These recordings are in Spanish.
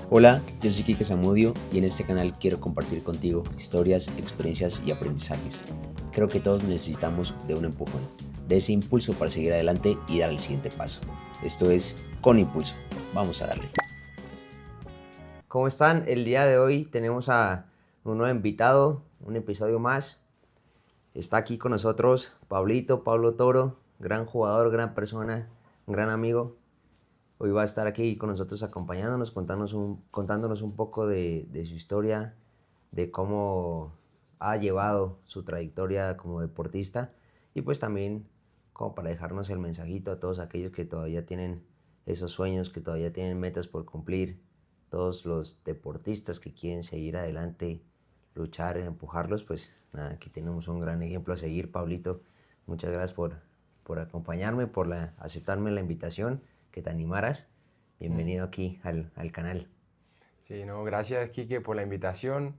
Hola, yo soy Kike Zamudio y en este canal quiero compartir contigo historias, experiencias y aprendizajes. Creo que todos necesitamos de un empujón, de ese impulso para seguir adelante y dar el siguiente paso. Esto es Con Impulso. Vamos a darle. ¿Cómo están? El día de hoy tenemos a un nuevo invitado, un episodio más. Está aquí con nosotros Pablo Toro, gran jugador, gran persona, un gran amigo. Hoy va a estar aquí con nosotros acompañándonos, contándonos un poco de su historia, de cómo ha llevado su trayectoria como deportista y pues también como para dejarnos el mensajito a todos aquellos que todavía tienen esos sueños, que todavía tienen metas por cumplir, todos los deportistas que quieren seguir adelante, luchar, empujarlos, pues nada, aquí tenemos un gran ejemplo a seguir. Pablito, muchas gracias por acompañarme, aceptarme la invitación, que te animaras. Bienvenido aquí al canal. Sí, no, gracias Quique por la invitación.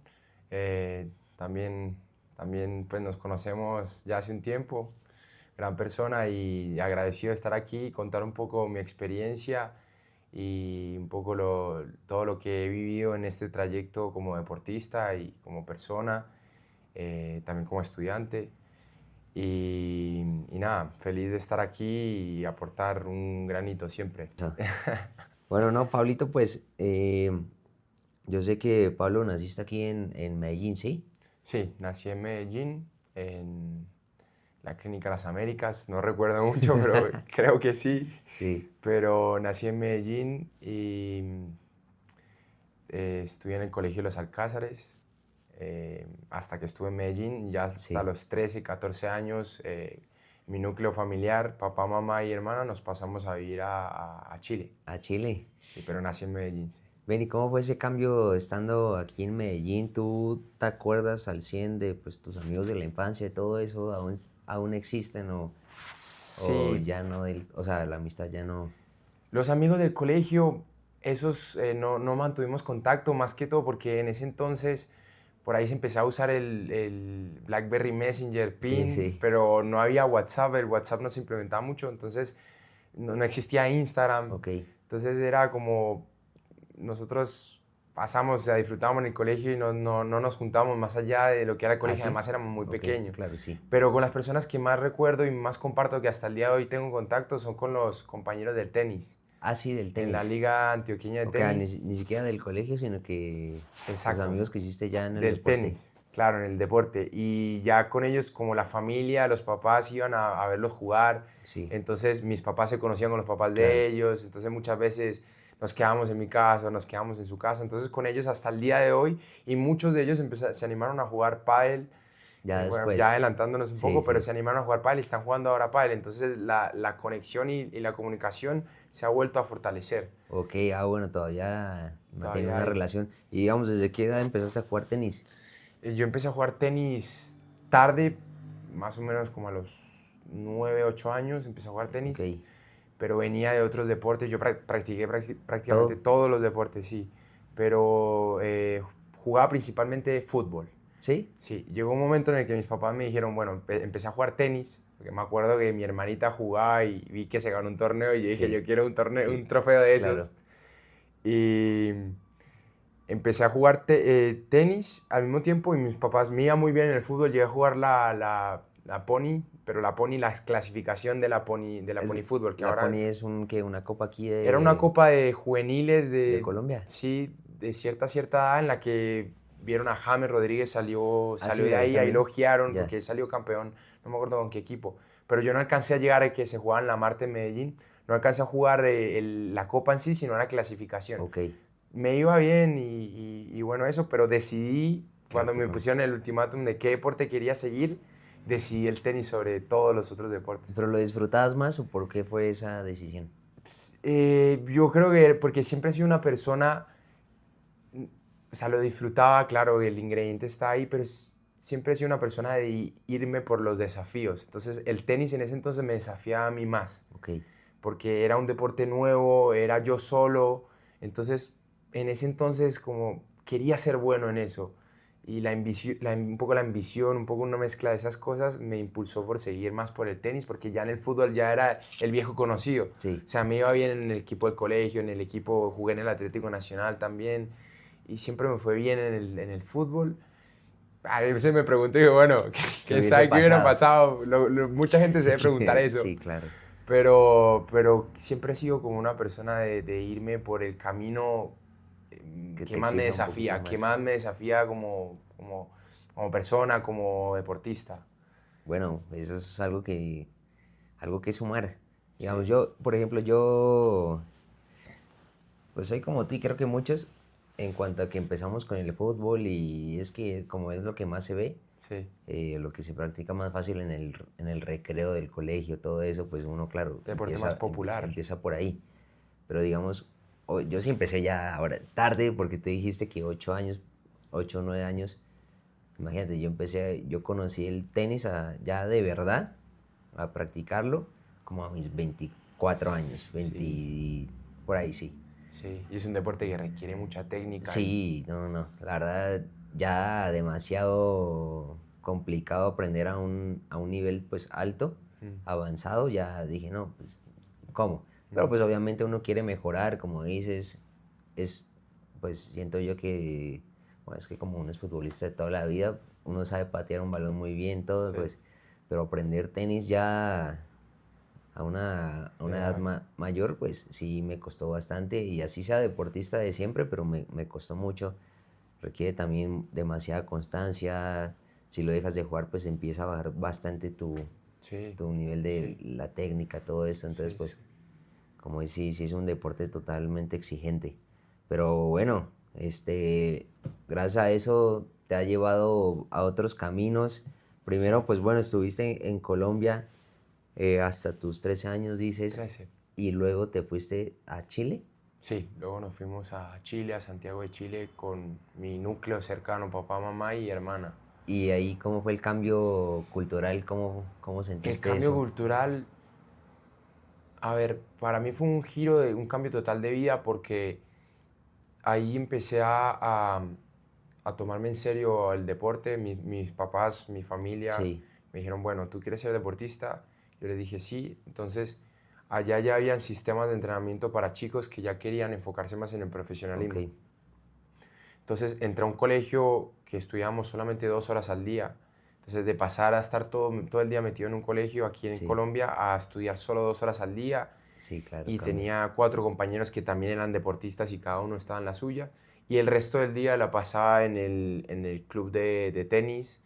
También, también pues nos conocemos ya hace un tiempo, gran persona y agradecido de estar aquí y contar un poco mi experiencia y un poco todo lo que he vivido en este trayecto como deportista y como persona, también como estudiante. Y nada, feliz de estar aquí y aportar un granito siempre. Bueno, no, Pablito, pues yo sé que Pablo naciste aquí en Medellín, ¿sí? Sí, nací en Medellín, en la Clínica Las Américas, no recuerdo mucho, pero creo que sí. Sí, Pero nací en Medellín y estudié en el Colegio Los Alcázares hasta que estuve en Medellín, ya hasta sí. los 13, 14 años. Mi núcleo familiar, papá, mamá y hermana, nos pasamos a vivir a Chile. A Chile. Sí, pero nací en Medellín. Sí. Ven, ¿y cómo fue ese cambio estando aquí en Medellín? ¿Tú te acuerdas al 100 de pues, tus amigos de la infancia y todo eso? ¿Aún existen o Sí, ya no? O sea, la amistad ya no. los amigos del colegio, esos no mantuvimos contacto, más que todo porque en ese entonces por ahí se empezó a usar el BlackBerry Messenger, Sí, PIN, sí. pero no había WhatsApp, el WhatsApp no se implementaba mucho, entonces no existía Instagram, Ok. entonces era como nosotros pasamos, o sea, disfrutábamos en el colegio y no nos juntábamos más allá de lo que era el ¿Ah, colegio, sí? además éramos muy Ok, pequeños. claro, sí. Pero con las personas que más recuerdo y más comparto, que hasta el día de hoy tengo contacto, son con los compañeros del tenis, Ah, sí, del en la tenis. Liga Antioqueña de Ok, Tenis. ni siquiera del colegio, sino que los Exacto, amigos que hiciste ya en el del deporte. tenis, claro, en el deporte. Y ya con ellos, como la familia, los papás iban a verlos jugar, Sí, entonces mis papás se conocían con los papás claro. de ellos, entonces muchas veces nos quedábamos en mi casa, nos quedábamos en su casa, entonces con ellos hasta el día de hoy, y muchos de ellos se animaron a jugar pádel, Ya bueno, ya después. adelantándonos un Sí, poco, pero sí. se animaron a jugar pádel y están jugando ahora pádel, entonces la conexión y la comunicación se ha vuelto a fortalecer. Ok, bueno, todavía mantiene Todavía una hay. relación. Y digamos, ¿desde qué edad empezaste a jugar tenis? Yo empecé a jugar tenis tarde, más o menos como a los 9 8 años, empecé a jugar Ok, tenis, pero venía de otros deportes. Yo practiqué prácticamente ¿todo? todos los deportes, sí, pero jugaba principalmente fútbol. ¿Sí? Sí, llegó un momento en el que mis papás me dijeron, bueno, empecé a jugar tenis, porque me acuerdo que mi hermanita jugaba y vi que se ganó un torneo y yo dije, yo Sí, quiero un torneo, cl- un trofeo de claro. esos. Y empecé a jugar tenis al mismo tiempo y mis papás me iba muy bien en el fútbol. Llegué a jugar la Pony, pero la Pony, la clasificación de la Pony Fútbol, que La ahora Pony es una copa aquí era una copa de juveniles de Colombia. sí, de cierta edad en la que vieron a James Rodríguez, Ah, salió sí, de ahí ahí también. elogiaron Ya. porque él salió campeón, no me acuerdo con qué equipo. Pero yo no alcancé a llegar a que se jugaba en la Marte en Medellín, no alcancé a jugar la copa en sí, sino la clasificación. Ok, Me iba bien y bueno eso, pero decidí, claro cuando que me con... pusieron el ultimátum de qué deporte quería seguir, decidí el tenis sobre todos los otros deportes. ¿Pero lo disfrutabas más o por qué fue esa decisión? Yo creo que porque siempre he sido una persona, o sea, lo disfrutaba, claro, el ingrediente está ahí, pero siempre he sido una persona de irme por los desafíos. Entonces el tenis en ese entonces me desafiaba a mí más, Ok, porque era un deporte nuevo, era yo solo, entonces en ese entonces como quería ser bueno en eso y un poco la ambición, un poco una mezcla de esas cosas me impulsó por seguir más por el tenis, porque ya en el fútbol ya era el viejo conocido. Sí. O sea, me iba bien en el equipo del colegio, en el equipo, jugué en el Atlético Nacional también, y siempre me fue bien en el fútbol. A veces me pregunto, digo, bueno, ¿Qué ¿quién hubiese sabe qué hubiera pasado? pasado? Mucha gente se debe preguntar eso. Sí, claro. Pero siempre he sido como una persona de irme por el camino Que que te más me exija un poquito desafía, que más. más me desafía como persona, como deportista. Bueno, eso es algo que sumar. Digamos, Sí, yo, por ejemplo, pues soy como tú y creo que muchos en cuanto a que empezamos con el fútbol y es que como es lo que más se ve, sí. lo que se practica más fácil en el recreo del colegio, todo eso, pues uno, claro, Deporte más popular. empieza por ahí. Pero digamos, yo sí empecé ya ahora tarde porque te dijiste que 8 años, 8 o 9 años. Imagínate, yo conocí el tenis ya de verdad, a practicarlo, como a mis 24 años, Sí, 20, por ahí sí. sí. Y es un deporte que requiere mucha técnica y Sí, no, no, la verdad ya demasiado complicado aprender a un nivel pues alto, mm, avanzado, ya dije, no, pues, ¿cómo? Pero mm, pues obviamente uno quiere mejorar, como dices, pues siento yo que, bueno, es que como uno es futbolista de toda la vida, uno sabe patear un balón muy bien, todo, sí, pues, pero aprender tenis ya a una edad ya, mayor, pues sí me costó bastante y así sea deportista de siempre, pero me costó mucho. Requiere también demasiada constancia. Si lo dejas de jugar, pues empieza a bajar bastante sí, tu nivel de sí, la técnica, todo esto. Entonces, sí, pues, sí. como decís, sí es un deporte totalmente exigente. Pero bueno, gracias a eso te ha llevado a otros caminos. Sí. Primero, pues bueno, estuviste en Colombia hasta tus 13 años, dices, 13. y luego te fuiste a Chile. Sí, luego nos fuimos a Chile, a Santiago de Chile, con mi núcleo cercano, papá, mamá y hermana. Y ahí, ¿cómo fue el cambio cultural? ¿Cómo El sentiste cambio eso? cultural, a ver, para mí fue un cambio total de vida porque ahí empecé a tomarme en serio el deporte. Mis papás, mi familia Sí, me dijeron, bueno, ¿tú quieres ser deportista? Yo les dije sí. Entonces, allá ya habían sistemas de entrenamiento para chicos que ya querían enfocarse más en el ok, profesionalismo. Entonces entré a un colegio que estudiábamos solamente 2 horas al día. Entonces de pasar a estar todo el día metido en un colegio aquí en sí, Colombia a estudiar solo 2 horas al día, sí, claro, y cambia. tenía 4 compañeros que también eran deportistas y cada uno estaba en la suya. Y el resto del día la pasaba en el club de tenis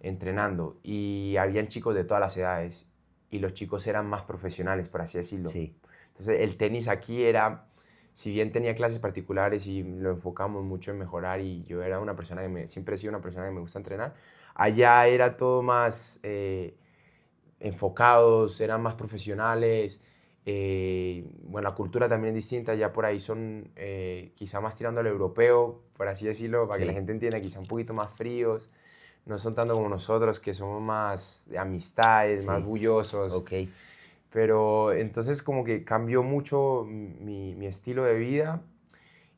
entrenando, y habían chicos de todas las edades y los chicos eran más profesionales, por así decirlo. Sí, Entonces el tenis aquí era, si bien tenía clases particulares y lo enfocamos mucho en mejorar, y yo era una persona siempre he sido una persona que me gusta entrenar, allá era todo más enfocados, eran más profesionales. Bueno, la cultura también es distinta, ya por ahí son quizá más tirando al europeo, por así decirlo, para que la sí, gente entienda, quizá un poquito más fríos, no son tanto como nosotros, que somos más de amistades, más sí, bullosos. ok, Pero entonces como que cambió mucho mi estilo de vida,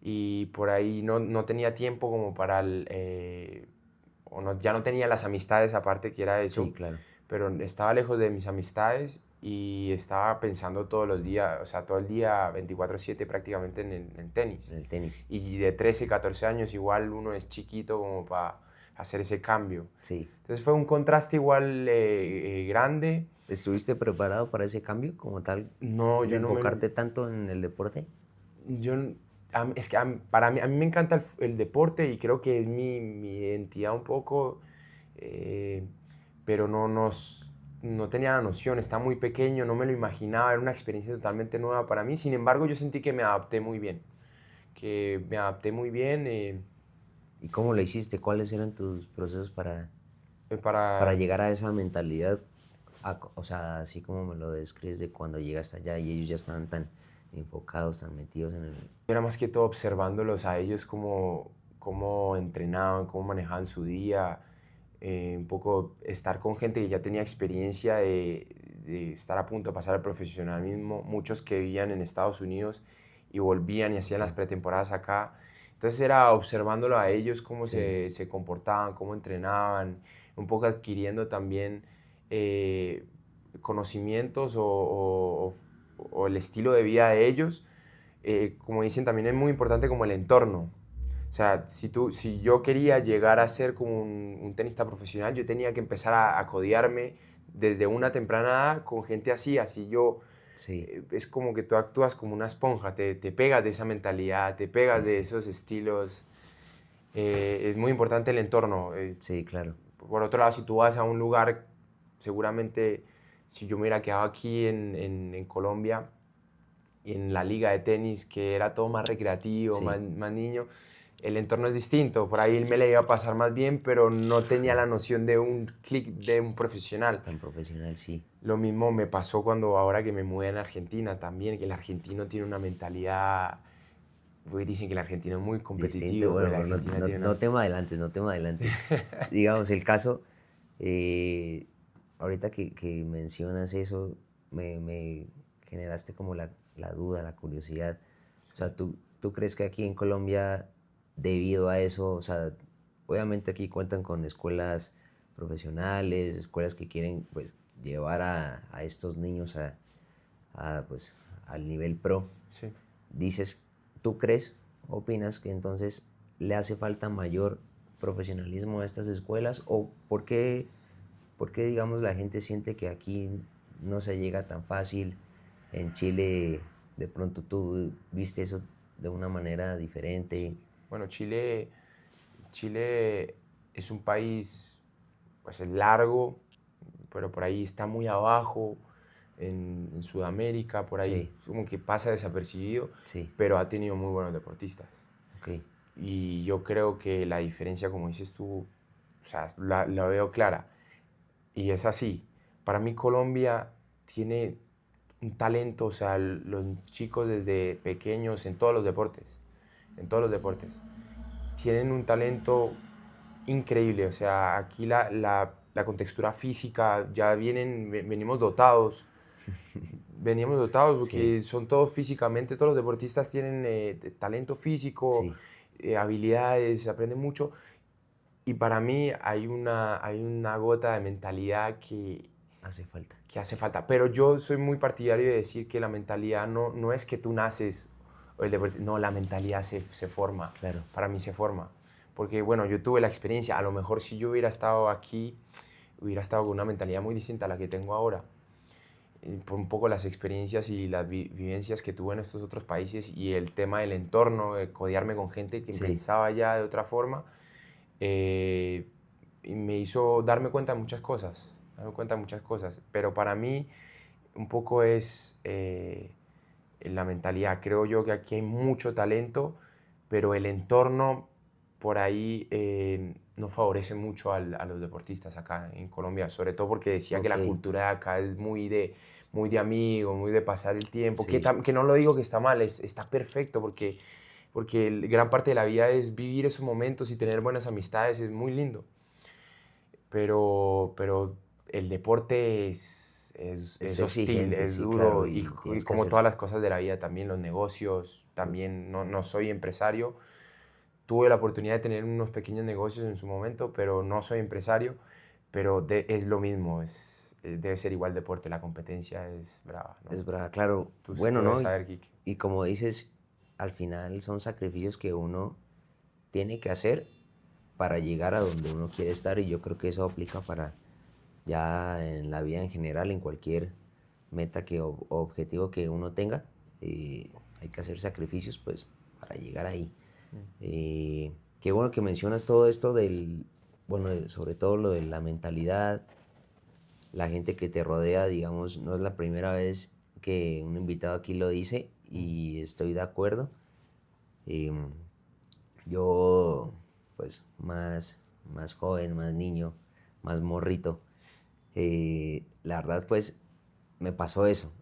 y por ahí no tenía tiempo como para ya no tenía las amistades aparte que era sí, eso, claro, pero estaba lejos de mis amistades y estaba pensando todos los días, o sea, todo el día 24/7 prácticamente en tenis. en el tenis, Y de 13, 14 años igual uno es chiquito como para hacer ese cambio. sí. Entonces fue un contraste igual grande. ¿Estuviste preparado para ese cambio como tal, No, de yo no me... enfocarte tanto en el deporte? Yo, es que para mí, a mí me encanta el deporte y creo que es mi identidad un poco, eh, pero no tenía la noción, estaba muy pequeño, no me lo imaginaba, era una experiencia totalmente nueva para mí. Sin embargo, yo sentí que me adapté muy bien, que me adapté muy bien ¿Y cómo lo hiciste? ¿Cuáles eran tus procesos para para... llegar a esa mentalidad? O sea, así como me lo describes de cuando llegaste allá y ellos ya estaban tan enfocados, tan metidos en el... Era más que todo observándolos a ellos, cómo entrenaban, cómo manejaban su día, un poco estar con gente que ya tenía experiencia de estar a punto de pasar al profesionalismo, muchos que vivían en Estados Unidos y volvían y hacían las Sí, pretemporadas acá. Entonces era observándolo a ellos, cómo Sí, se comportaban, cómo entrenaban, un poco adquiriendo también conocimientos o el estilo de vida de ellos. Como dicen, también es muy importante como el entorno. O sea, si yo quería llegar a ser como un tenista profesional, yo tenía que empezar a codearme desde una temprana edad con gente así, así yo, sí, es como que tú actúas como una esponja, te pegas de esa mentalidad, te pegas sí, de sí, esos estilos. Es muy importante el entorno. sí, claro. Por otro lado, si tú vas a un lugar, seguramente si yo me hubiera quedado aquí en Colombia, en la liga de tenis, que era todo más recreativo, Sí, más niño, el entorno es distinto. Por ahí me le iba a pasar más bien, pero no tenía la noción de un clic de un profesional. tan profesional, sí. Lo mismo me pasó cuando ahora que me mudé en Argentina también, que el argentino tiene una mentalidad, pues dicen que el argentino es muy Distinto, competitivo, pero bueno, el pero no, argentino no, tiene no una... te me adelantes, no te me adelantes. Digamos, el caso, eh, ahorita que mencionas eso, me generaste como la duda, la curiosidad. O Sí. sea, ¿tú crees que aquí en Colombia, debido a eso, o sea, obviamente aquí cuentan con escuelas profesionales, escuelas que quieren, pues, llevar a estos niños pues, al nivel pro? Sí. Dices, ¿tú crees, opinas que entonces le hace falta mayor profesionalismo a estas escuelas? ¿O por qué, digamos, la gente siente que aquí no se llega tan fácil? En Chile, de pronto tú viste eso de una manera diferente. Bueno, Chile es un país, pues es largo, pero por ahí está muy abajo, en Sudamérica, por ahí Sí, como que pasa desapercibido, sí, pero ha tenido muy buenos deportistas. ok, Y yo creo que la diferencia, como dices tú, o sea, la veo clara. Y es así. Para mí Colombia tiene un talento, o sea, los chicos desde pequeños en todos los deportes, tienen un talento increíble. O sea, aquí la contextura física, ya venimos dotados sí, porque son todos físicamente, todos los deportistas tienen talento físico, sí, habilidades, se aprende mucho. Y para mí hay una gota de mentalidad hace falta. que hace falta. Pero yo soy muy partidario de decir que la mentalidad no es que tú naces, no, la mentalidad se forma, Claro, para mí se forma. Porque bueno, yo tuve la experiencia, a lo mejor si yo hubiera estado aquí, hubiera estado con una mentalidad muy distinta a la que tengo ahora. Por un poco las experiencias y las vivencias que tuve en estos otros países y el tema del entorno, de codearme con gente que sí, pensaba ya de otra forma, eh, y me hizo darme cuenta de muchas cosas, pero para mí un poco es la mentalidad. Creo yo que aquí hay mucho talento, pero el entorno por ahí no favorece mucho a los deportistas acá en Colombia, sobre todo porque decía que ok, la cultura de acá es muy de amigo, muy de pasar el tiempo, sí, que no lo digo que está mal, está perfecto porque gran parte de la vida es vivir esos momentos y tener buenas amistades, es muy lindo. Pero el deporte es es hostil, exigente, es sí, claro, duro y y tienes que como hacer. todas las cosas de la vida, también los negocios, también no soy empresario. Tuve la oportunidad de tener unos pequeños negocios en su momento, pero no soy empresario, pero es lo mismo, debe ser igual deporte, la competencia es brava, ¿no? Es verdad, claro. Tú Bueno, debes ¿no? saber, Kike. Y como dices, al final son sacrificios que uno tiene que hacer para llegar a donde uno quiere estar, y yo creo que eso aplica para ya en la vida en general, en cualquier meta o objetivo que uno tenga. Hay que hacer sacrificios pues para llegar ahí. Qué bueno que mencionas todo esto bueno, sobre todo lo de la mentalidad, la gente que te rodea, digamos, no es la primera vez que un invitado aquí lo dice y estoy de acuerdo. Em, yo, pues, más joven, más niño, más morrito, la verdad, pues, me pasó eso.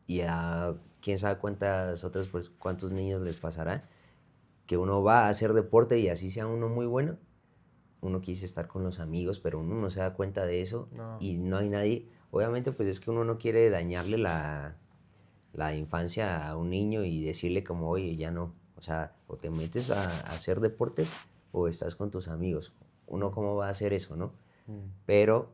Y a quién sabe cuántas otras, pues, cuántos niños les pasará, que uno va a hacer deporte y así sea uno muy bueno, uno quise estar con los amigos, pero uno no se da cuenta de eso No, y no hay nadie. Obviamente, pues es que uno no quiere dañarle la infancia a un niño y decirle como, oye, ya no. O sea, o te metes a hacer deporte o estás con tus amigos. Uno cómo va a hacer eso, ¿no? Mm, Pero,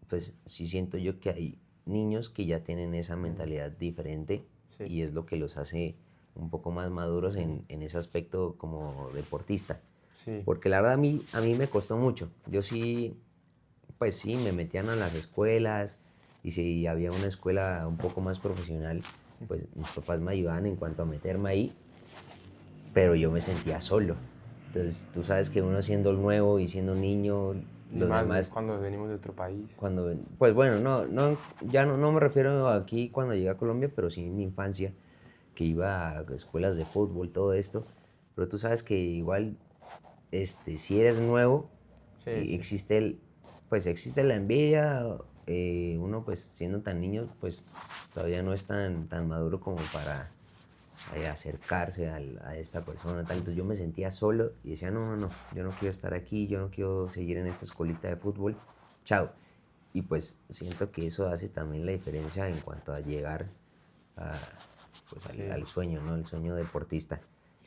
pues sí siento yo que hay niños que ya tienen esa mm, mentalidad diferente sí, y es lo que los hace un poco más maduros mm, en ese aspecto como deportista. sí, Porque la verdad a mí me costó mucho. Yo sí, pues sí, me metían a las escuelas y si había una escuela un poco más profesional, pues mis papás me ayudaban en cuanto a meterme ahí, pero yo me sentía solo. Entonces tú sabes que uno siendo el nuevo y siendo un niño, y los más demás cuando venimos de otro país. cuando, pues bueno, ya no me refiero aquí cuando llegué a Colombia, pero sí en mi infancia, que iba a escuelas de fútbol, todo esto, pero tú sabes que igual, si eres nuevo, Sí, sí, existe la envidia, uno pues siendo tan niño, pues todavía no es tan maduro como para acercarse a esta persona, tal. Entonces yo me sentía solo y decía, no, yo no quiero estar aquí, yo no quiero seguir en esta escuelita de fútbol, chao. Y pues siento que eso hace también la diferencia en cuanto a llegar a, pues sí, al sueño, ¿no? El sueño deportista.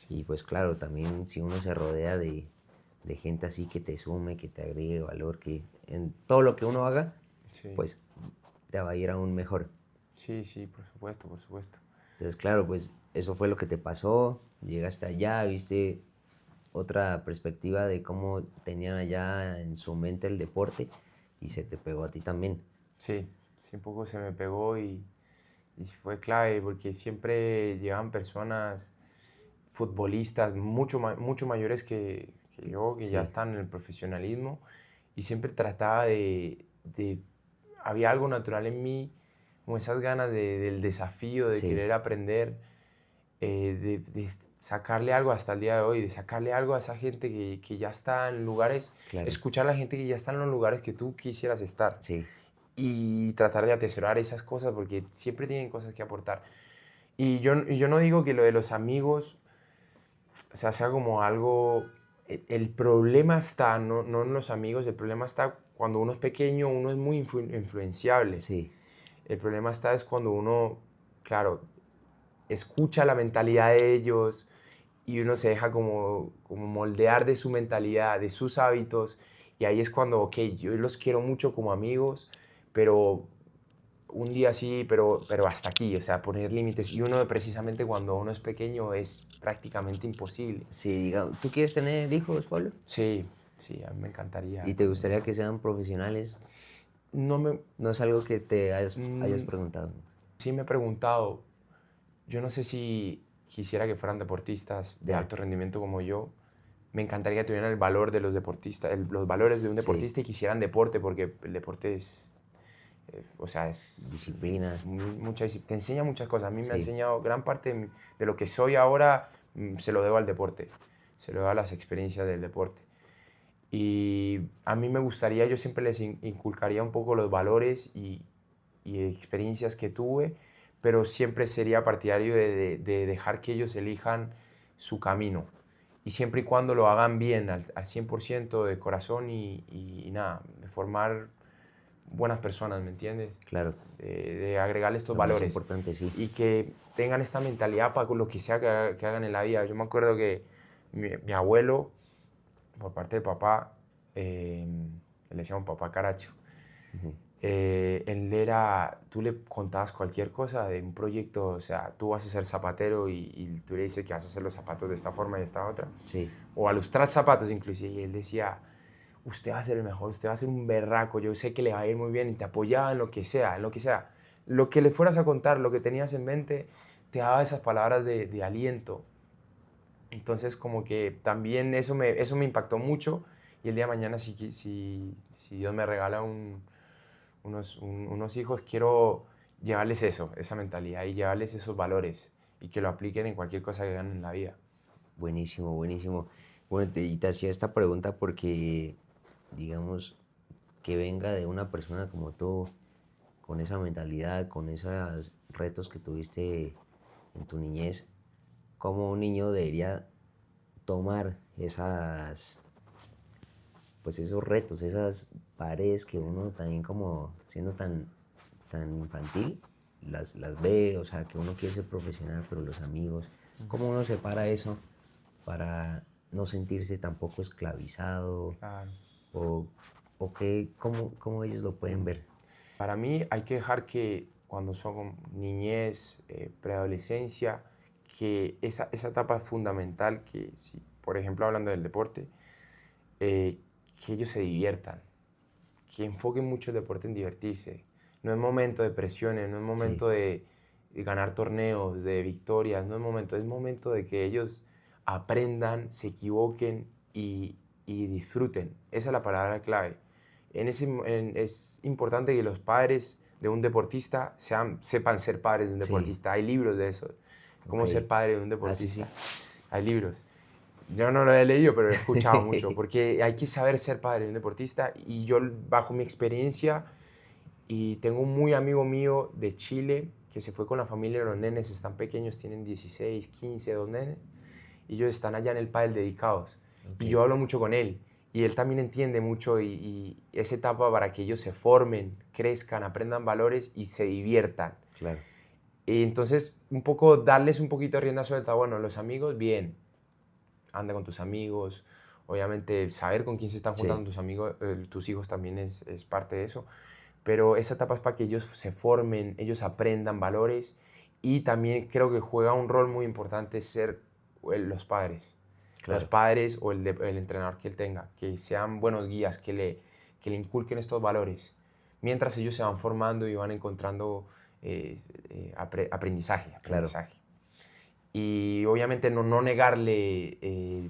sí, Y pues claro, también si uno se rodea de gente así que te sume, que te agregue valor, que en todo lo que uno haga, sí, pues te va a ir aún mejor. sí, sí, por supuesto, por supuesto. Entonces, claro, pues eso fue lo que te pasó, llegaste allá, viste otra perspectiva de cómo tenían allá en su mente el deporte y se te pegó a ti también. Sí, sí, un poco se me pegó y fue clave porque siempre llegaban personas, futbolistas, mucho mayores que yo, que ya Sí, están en el profesionalismo, y siempre trataba había algo natural en mí, como esas ganas del desafío, de sí, querer aprender, de sacarle algo hasta el día de hoy, de sacarle algo a esa gente que ya está en lugares, claro, escuchar a la gente que ya está en los lugares que tú quisieras estar sí, y tratar de atesorar esas cosas porque siempre tienen cosas que aportar. Y yo no digo que lo de los amigos, o sea como algo... El problema está, no en los amigos, el problema está cuando uno es pequeño, uno es muy influenciable. sí, El problema está es cuando uno, claro, escucha la mentalidad de ellos y uno se deja como moldear de su mentalidad, de sus hábitos, y ahí es cuando, ok, yo los quiero mucho como amigos, pero un día sí, pero hasta aquí, o sea, poner límites. Y uno precisamente cuando uno es pequeño es prácticamente imposible. sí, digamos, ¿tú quieres tener hijos, Pablo? Sí, sí, a mí me encantaría ¿Y te tener gustaría hijos. que sean profesionales? No me, No es algo que te hayas mm, preguntado. sí me he preguntado, yo no sé si quisiera que fueran deportistas de Ya, alto rendimiento como yo. Me encantaría que tuvieran el valor de los deportistas, los valores de un sí, deportista y que hicieran deporte, porque el deporte o sea, disciplina, te enseña muchas cosas. A mí me ha sí, enseñado gran parte de lo que soy ahora, se lo debo al deporte, se lo debo a las experiencias del deporte. Y a mí me gustaría, yo siempre les inculcaría un poco los valores y experiencias que tuve, pero siempre sería partidario de dejar que ellos elijan su camino. Y siempre y cuando lo hagan bien, al 100% de corazón y nada, de formar buenas personas, ¿me entiendes? claro, De agregarle estos lo más valores importante, sí. y que tengan esta mentalidad para lo que sea que hagan en la vida. Yo me acuerdo que mi abuelo, por parte de papá, le decíamos papá Caracho, Ujú. él tú le contabas cualquier cosa de un proyecto, o sea, tú vas a ser zapatero y tú le dices que vas a hacer los zapatos de esta forma y de esta otra, Sí, o a lustrar zapatos inclusive, y él decía, usted va a ser el mejor, usted va a ser un berraco, yo sé que le va a ir muy bien, y te apoyaba en lo que sea, en lo que sea. Lo que le fueras a contar, lo que tenías en mente, te daba esas palabras de aliento. Entonces, como que también eso me impactó mucho, y el día de mañana, si Dios me regala unos hijos, quiero llevarles eso, esa mentalidad, y llevarles esos valores, y que lo apliquen en cualquier cosa que hagan en la vida. buenísimo, buenísimo. Bueno, y te hacía esta pregunta porque, digamos, que venga de una persona como tú, con esa mentalidad, con esos retos que tuviste en tu niñez, cómo un niño debería tomar pues esos retos, esas paredes que uno también como siendo tan infantil, las ve, o sea, que uno quiere ser profesional, pero los amigos, ¿cómo uno separa eso para no sentirse tampoco esclavizado? Claro. ¿O, cómo ellos lo pueden ver? Para mí hay que dejar que cuando son niñez, preadolescencia, que esa etapa es fundamental, que si, por ejemplo, hablando del deporte, eh, que ellos se diviertan, que enfoquen mucho el deporte en divertirse. No es momento de presiones, no es Sí, momento de ganar torneos, de victorias, no es momento de que ellos aprendan, se equivoquen y disfruten. Esa es la palabra clave. Es importante que los padres de un deportista sepan ser padres de un sí, deportista. Hay libros de eso, ok. cómo ser padre de un Ah, sí, deportista. sí. Hay libros. Yo no lo he leído, pero lo he escuchado mucho, porque hay que saber ser padre de un deportista y yo, bajo mi experiencia, y tengo un muy amigo mío de Chile que se fue con la familia, los nenes están pequeños, tienen 16, 15, dos nenes, y ellos están allá en el pádel dedicados. Ok, Y yo hablo mucho con él, y él también entiende mucho y esa etapa para que ellos se formen, crezcan, aprendan valores y se diviertan. claro. Y entonces, un poco darles un poquito de rienda suelta. Bueno, los amigos, bien, anda con tus amigos. Obviamente, saber con quién se están Sí, juntando tus amigos, tus hijos también es parte de eso. Pero esa etapa es para que ellos se formen, ellos aprendan valores y también creo que juega un rol muy importante ser los padres. Los claro. padres o el entrenador que él tenga, que sean buenos guías, que le inculquen estos valores, mientras ellos se van formando y van encontrando aprendizaje, Claro, aprendizaje. Y obviamente no negarle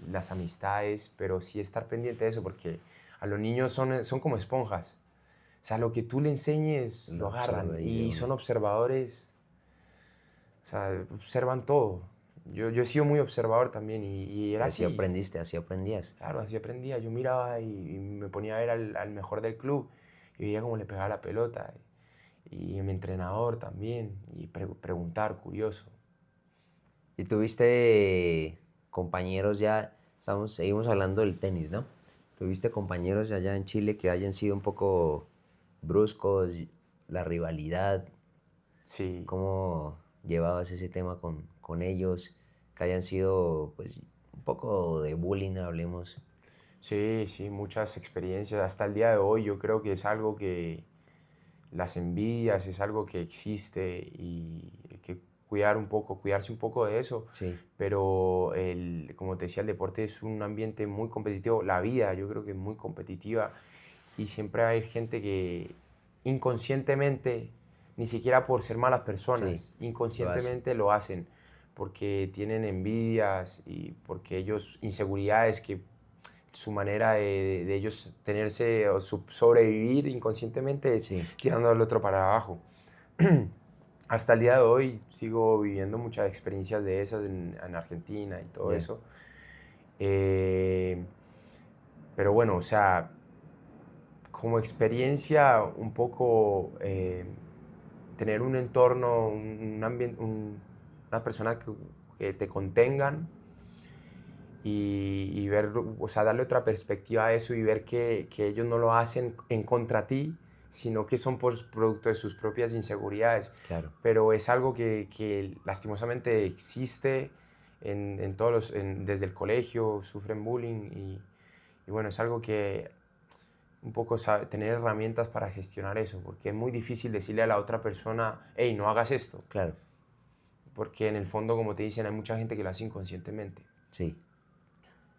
las amistades, pero sí estar pendiente de eso, porque a los niños son como esponjas. O sea, lo que tú le enseñes lo lo agarran absorbe ahí de y una. son observadores, o sea, observan todo. Yo he sido muy observador también y Y era así así. aprendiste, así aprendías. Claro, así aprendía. Yo miraba y me ponía a ver al mejor del club y veía cómo le pegaba la pelota. Y mi entrenador también, y preguntar, curioso. Y tuviste compañeros ya, seguimos hablando del tenis, ¿no? ¿Tuviste compañeros allá en Chile que hayan sido un poco bruscos, la rivalidad? Sí, ¿Cómo llevabas ese tema con ellos? Que hayan sido, pues, un poco de bullying, hablemos. sí, sí, muchas experiencias. Hasta el día de hoy yo creo que es algo que las envidias es algo que existe y hay que cuidarse un poco de eso. Sí, Pero como te decía, el deporte es un ambiente muy competitivo. La vida yo creo que es muy competitiva y siempre hay gente que inconscientemente, ni siquiera por ser malas sí, personas, lo hacen. inconscientemente lo hacen porque tienen envidias y porque ellos, inseguridades que su manera de ellos tenerse o sobrevivir inconscientemente es Sí, tirando al otro para abajo. Hasta el día de hoy sigo viviendo muchas experiencias de esas en Argentina y todo ya, eso. Eh, pero bueno, o sea, como experiencia un poco tener un entorno, un ambiente, unas personas que te contengan y ver, o sea, darle otra perspectiva a eso y ver que ellos no lo hacen en contra ti, sino que son por producto de sus propias inseguridades. claro. Pero es algo que lastimosamente existe en todos desde el colegio, sufren bullying y bueno, es algo que un poco tener herramientas para gestionar eso, porque es muy difícil decirle a la otra persona, hey, no hagas esto, Claro, porque en el fondo, como te dicen, hay mucha gente que lo hace inconscientemente. sí.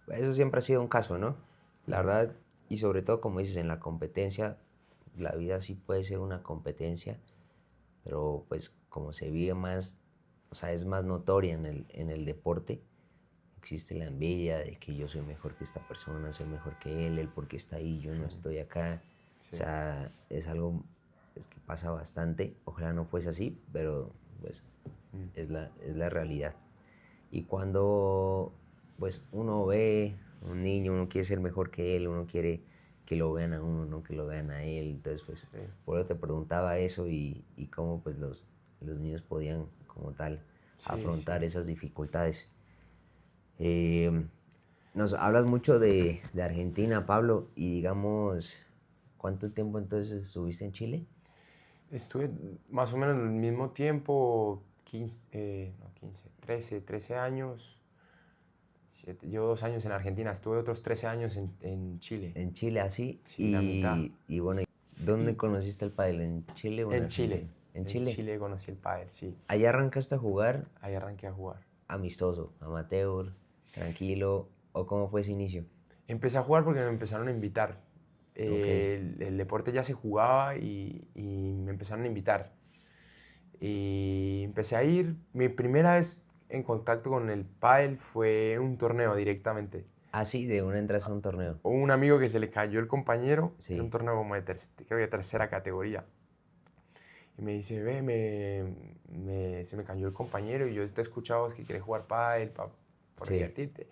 Eso siempre ha sido un caso, ¿no? La Ujú. verdad, y sobre todo, como dices, en la competencia, la vida sí puede ser una competencia, pero pues como se vive más, o sea, es más notoria en el deporte, existe la envidia de que yo soy mejor que esta persona, soy mejor que él porque está ahí, yo no estoy acá. O Sí. sea, es algo es que pasa bastante, ojalá no fuese así, pero pues Mm. es la realidad. Y cuando pues uno ve un niño, uno quiere ser mejor que él, uno quiere que lo vean a uno, no que lo vean a él. Entonces, pues, Sí. por eso te preguntaba eso y cómo pues los niños podían como tal Sí, afrontar sí. esas dificultades. Eh, Nos hablas mucho de Argentina, Pablo, y digamos, ¿cuánto tiempo entonces estuviste en Chile? Estuve más o menos en el mismo tiempo, 15, no, 15, 13 años. Llevo 2 años en Argentina, estuve otros 13 años en Chile. En Chile, así. Sí, la mitad. Y bueno, ¿dónde conociste el pádel? ¿En Chile o en En Argentina? Chile. ¿En En Chile? Chile conocí el pádel, sí. Allá arrancaste a jugar Ahí arranqué a jugar. amistoso, amateur, tranquilo, ¿o cómo fue ese inicio? Empecé a jugar porque me empezaron a invitar. Ok. El deporte ya se jugaba y me empezaron a invitar. Y empecé a ir. Mi primera vez en contacto con el pádel fue un torneo directamente. Así, de una entras a un torneo. Hubo un amigo que se le cayó el compañero, era un Sí, torneo como de, creo que de tercera categoría. Y me dice, ve, se me cayó el compañero y yo te he escuchado que quieres jugar pádel por sí, divertirte.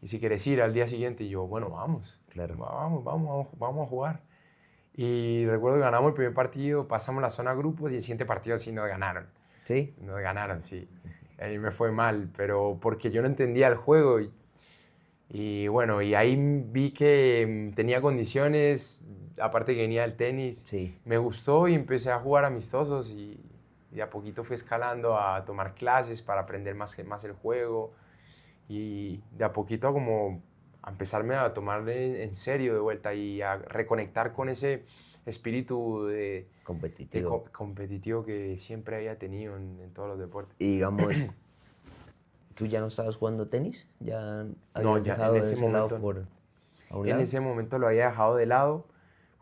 Y si quieres ir al día siguiente, y yo, bueno, vamos, claro. vamos a jugar. Y recuerdo que ganamos el primer partido, pasamos la zona grupos y el siguiente partido sí nos ganaron. ¿Sí? Nos ganaron, sí. Ahí me fue mal, pero porque yo no entendía el juego. Y bueno, y ahí vi que tenía condiciones, aparte que venía del tenis, Sí. me gustó y empecé a jugar amistosos y de a poquito fui escalando a tomar clases para aprender más el juego y de a poquito como a empezarme a tomar en serio de vuelta y a reconectar con ese espíritu de Competitivo. competitivo que siempre había tenido en todos los deportes. Y digamos, ¿tú ya no estabas jugando tenis? ¿Ya No, habías ya en dejado ese ese lado momento no. por a un En lado? ese momento lo había dejado de lado,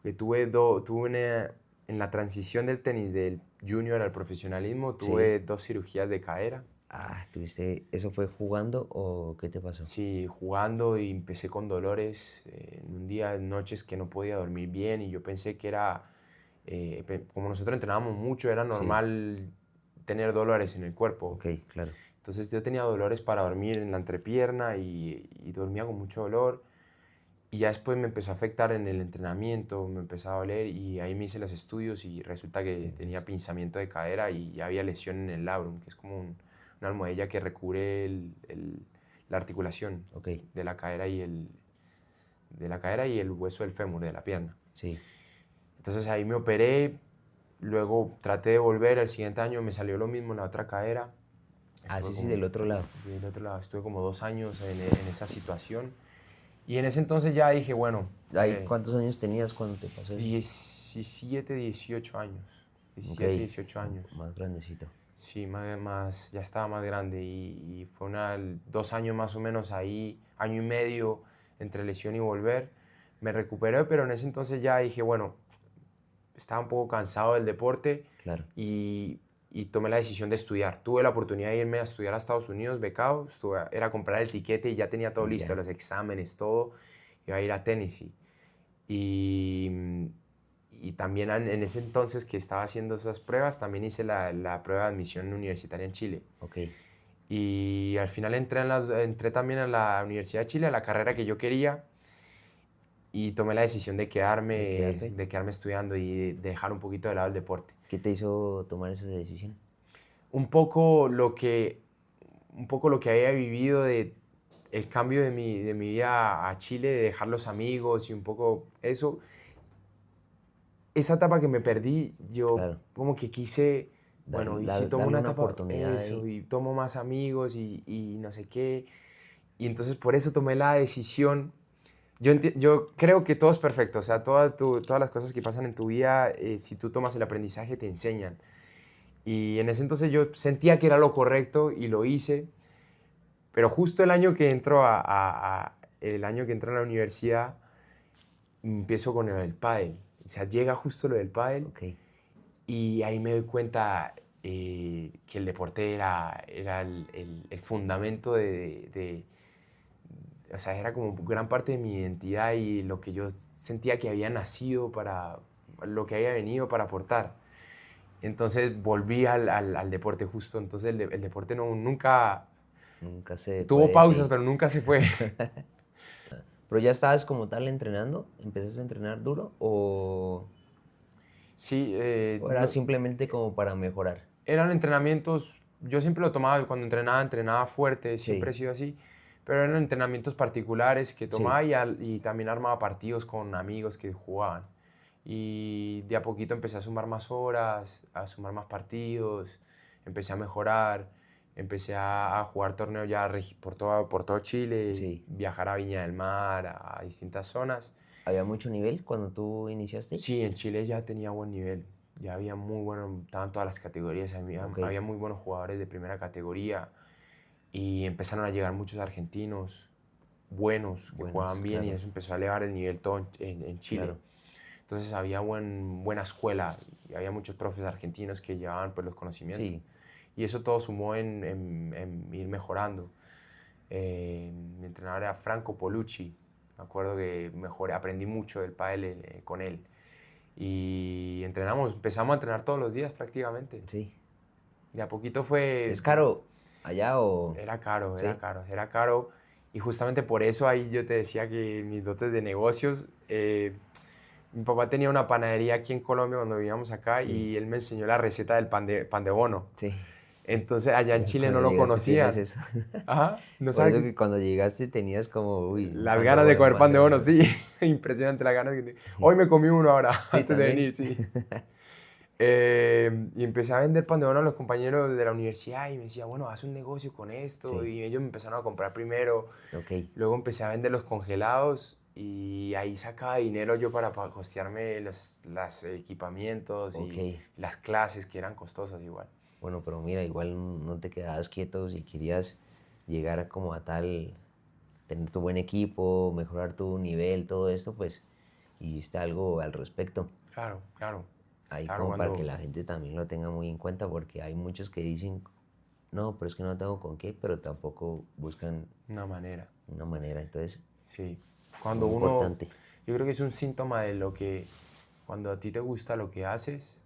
porque en la transición del tenis del junior al profesionalismo, Sí. tuve 2 cirugías de cadera. Ah, ¿tuviste, eso fue jugando o qué te pasó? Sí, jugando y empecé con dolores en un día, en noches que no podía dormir bien y yo pensé que era, como nosotros entrenábamos mucho, era Sí, normal tener dolores en el cuerpo. ok, claro. Entonces yo tenía dolores para dormir en la entrepierna y dormía con mucho dolor. Y ya después me empezó a afectar en el entrenamiento, me empezó a doler y ahí me hice los estudios y resulta que tenía pinzamiento de cadera y ya había lesión en el labrum, que es como una almohadilla que recubre la articulación Ok, de la cadera de la cadera y el hueso del fémur, de la pierna. sí. Entonces ahí me operé, luego traté de volver, el siguiente año me salió lo mismo en la otra cadera. Ah, Estuve sí, sí, como, del otro lado. del otro lado, estuve como 2 años en esa situación. Y en ese entonces ya dije, bueno, Ay, ¿cuántos años tenías cuando te pasó eso? 17, 18 años. Ok, 17, 18 años. más grandecito. Sí, ya estaba más grande y fue 2 años más o menos ahí, año y medio entre lesión y volver. Me recuperé, pero en ese entonces ya dije, bueno, estaba un poco cansado del deporte Claro. y tomé la decisión de estudiar. Tuve la oportunidad de irme a estudiar a Estados Unidos, becado, era comprar el tiquete y ya tenía todo Y listo, ya. los exámenes, todo. Iba a ir a Tennessee. Y, y también en ese entonces que estaba haciendo esas pruebas, también hice la prueba de admisión universitaria en Chile. Ok. Y al final entré también a la Universidad de Chile, a la carrera que yo quería, y tomé la decisión ¿De quedarte? de quedarme estudiando y de dejar un poquito de lado el deporte. ¿Qué te hizo tomar esa decisión? Un poco lo que, un poco lo que había vivido de el cambio de mi vida a Chile, de dejar los amigos y un poco eso. Esa etapa que me perdí, yo Claro. como que quise, bueno, y si tomo Darle una una etapa, oportunidad eso, ahí. y tomo más amigos y no sé qué. Y entonces por eso tomé la decisión. Yo creo que todo es perfecto, o sea, todas las cosas que pasan en tu vida, si tú tomas el aprendizaje, te enseñan. Y en ese entonces yo sentía que era lo correcto y lo hice, pero justo el año que entro el año que entro a la universidad, empiezo con el pádel. O sea, llega justo lo del pádel. Ok. Y ahí me doy cuenta que el deporte era el fundamento o sea, era como gran parte de mi identidad y lo que yo sentía que había nacido para, lo que había venido para aportar. Entonces volví al deporte justo, entonces el deporte nunca Nunca se fue tuvo de pausas, ti. pero nunca se fue. ¿Pero ya estabas como tal entrenando? ¿Empezaste a entrenar duro? Sí, ¿O era simplemente como para mejorar? eran entrenamientos, yo siempre lo tomaba, cuando entrenaba fuerte, siempre he Sí, sido así, pero eran entrenamientos particulares que tomaba sí. y también armaba partidos con amigos que jugaban. Y de a poquito empecé a sumar más horas, a sumar más partidos, empecé a mejorar. empecé a jugar torneos ya por todo Chile, Sí. viajar a Viña del Mar, a distintas zonas. ¿Había mucho nivel cuando tú iniciaste? Sí, en Chile ya tenía buen nivel, ya había muy bueno, estaban todas las categorías, Ok. había muy buenos jugadores de primera categoría y empezaron a llegar muchos argentinos buenos que Buenos, jugaban bien y claro, eso empezó a elevar el nivel todo en Chile. claro. Entonces había buena escuela y había muchos profes argentinos que llevaban pues, los conocimientos. Sí, Y eso todo sumó en ir mejorando. Mi entrenador era Franco Polucci. Me acuerdo que aprendí mucho del pádel con él. Y empezamos a entrenar todos los días prácticamente. sí. De a poquito fue... ¿Es caro allá o...? Era caro, Sí, era caro. Y justamente por eso ahí yo te decía que mis dotes de negocios... mi papá tenía una panadería aquí en Colombia cuando vivíamos acá sí, y él me enseñó la receta del pan de bono. sí. Entonces allá en Chile no Cuando lo llegaste tienes conocían. eso. Ajá, no Por eso sabes que cuando llegaste tenías como, uy, un las pan de ganas de bono, un comer pan pan de de bono, bono. sí. Impresionante las ganas que tengo. Hoy me comí uno ahora, Sí, antes de también. venir, sí. Y empecé a vender pan de bono a los compañeros de la universidad y me decía, bueno, haz un negocio con esto. Sí, Y ellos me empezaron a comprar primero. ok, Luego empecé a vender los congelados y ahí sacaba dinero yo para costearme los equipamientos ok. y las clases que eran costosas igual. Bueno, pero mira, igual no te quedabas quieto si querías llegar a como a tal, tener tu buen equipo, mejorar tu nivel, todo esto, pues hiciste algo al respecto. Claro, claro, Ahí claro, como para que cuando la gente también lo tenga muy en cuenta, porque hay muchos que dicen, no, pero es que no tengo con qué, pero tampoco buscan una manera, una manera. Entonces, sí. Cuando muy uno, importante. yo creo que es un síntoma de lo que, cuando a ti te gusta lo que haces,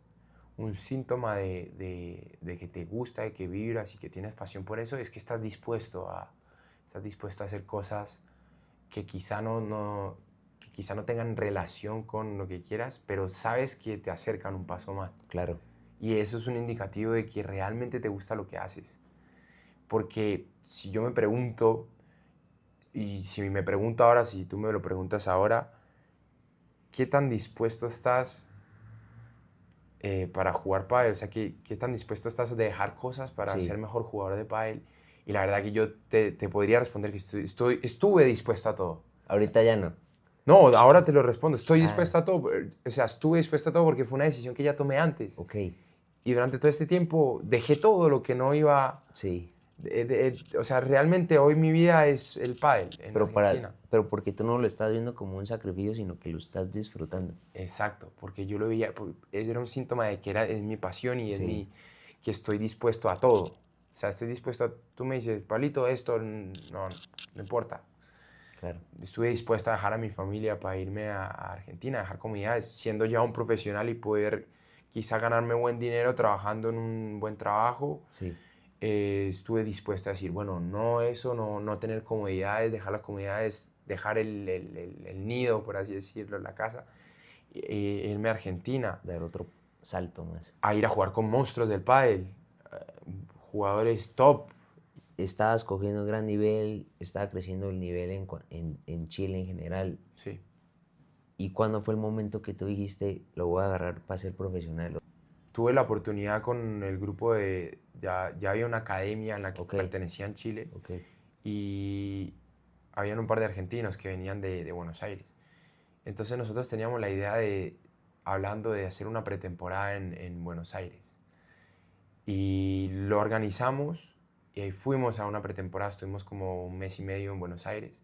un síntoma de que te gusta, de que vibras y que tienes pasión por eso, es que estás dispuesto a hacer cosas que que quizá no tengan relación con lo que quieras, pero sabes que te acercan un paso más. Claro, Y eso es un indicativo de que realmente te gusta lo que haces. Porque si yo me pregunto, y si me pregunto ahora, si tú me lo preguntas ahora, ¿qué tan dispuesto estás para jugar pádel? O sea, ¿qué tan dispuesto estás a dejar cosas para ser sí. mejor jugador de pádel? Y la verdad que yo te podría responder que estuve dispuesto a todo. O sea, Ahorita ya no. no, ahora te lo respondo. Estoy Ah, dispuesto a todo. O sea, estuve dispuesto a todo porque fue una decisión que ya tomé antes. ok, Y durante todo este tiempo dejé todo lo que no iba... sí. o sea, realmente hoy mi vida es el pádel en Argentina. Pero porque tú no lo estás viendo como un sacrificio, sino que lo estás disfrutando. Exacto, porque yo lo veía, era un síntoma de que es mi pasión y Sí, que estoy dispuesto a todo. O sea, estoy dispuesto a, tú me dices, Pablito, esto no importa. claro. Estuve dispuesto a dejar a mi familia para irme a Argentina, a dejar comunidades, siendo ya un profesional y poder quizá ganarme buen dinero trabajando en un buen trabajo. Sí, Estuve dispuesto a decir, bueno, no tener comodidades, dejar las comodidades, dejar el nido, por así decirlo, la casa, irme a Argentina, dar otro salto más. a ir a jugar con monstruos del pádel, jugadores top. Estabas cogiendo un gran nivel, estaba creciendo el nivel en Chile en general. Sí. ¿Y cuándo fue el momento que tú dijiste, lo voy a agarrar para ser profesional? Tuve la oportunidad con el grupo ya había una academia en la que Ok, pertenecía en Chile ok, y habían un par de argentinos que venían de Buenos Aires. Entonces nosotros teníamos la idea hablando de hacer una pretemporada en Buenos Aires. Y lo organizamos y ahí fuimos a una pretemporada, estuvimos como un mes y medio en Buenos Aires.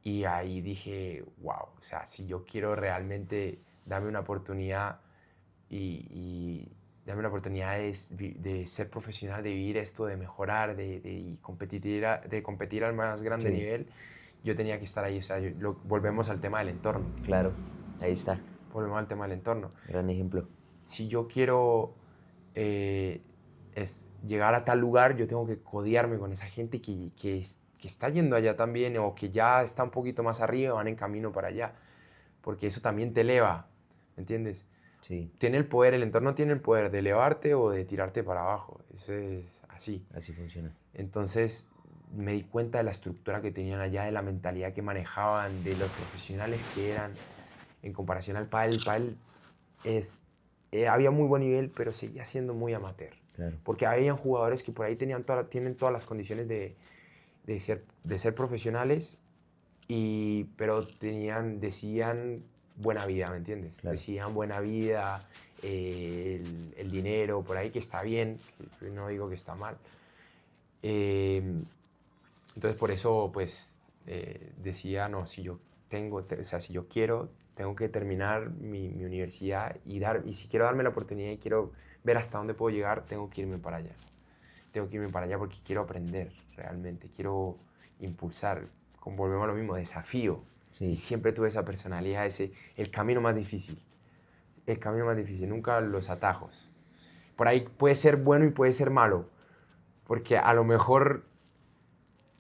Y ahí dije, wow, o sea, si yo quiero realmente darme una oportunidad y darme la oportunidad de ser profesional, de vivir esto, de mejorar, de competir al más grande sí, nivel, yo tenía que estar ahí. O sea, volvemos al tema del entorno. claro, ahí está, Volvemos al tema del entorno. gran ejemplo. Si yo quiero eh, llegar a tal lugar, yo tengo que codearme con esa gente que está yendo allá también o que ya está un poquito más arriba, van en camino para allá, porque eso también te eleva, ¿me entiendes? Sí, Tiene el poder, el entorno tiene el poder de elevarte o de tirarte para abajo, eso es así. así funciona. Entonces me di cuenta de la estructura que tenían allá, de la mentalidad que manejaban, de los profesionales que eran en comparación al pádel. El pádel había muy buen nivel, pero seguía siendo muy amateur. Claro. Porque habían jugadores que por ahí tienen todas las condiciones de ser profesionales, pero decían buena vida, ¿me entiendes? Claro. Decían buena vida, el dinero, por ahí que está bien, que no digo que está mal. Entonces por eso pues decía, no, si yo si yo quiero, tengo que terminar mi universidad y si quiero darme la oportunidad y quiero ver hasta dónde puedo llegar, tengo que irme para allá. Tengo que irme para allá porque quiero aprender realmente, quiero impulsar, volvemos a lo mismo, desafío. Sí. Y siempre tuve esa personalidad, el camino más difícil. El camino más difícil, nunca los atajos. Por ahí puede ser bueno y puede ser malo, porque a lo mejor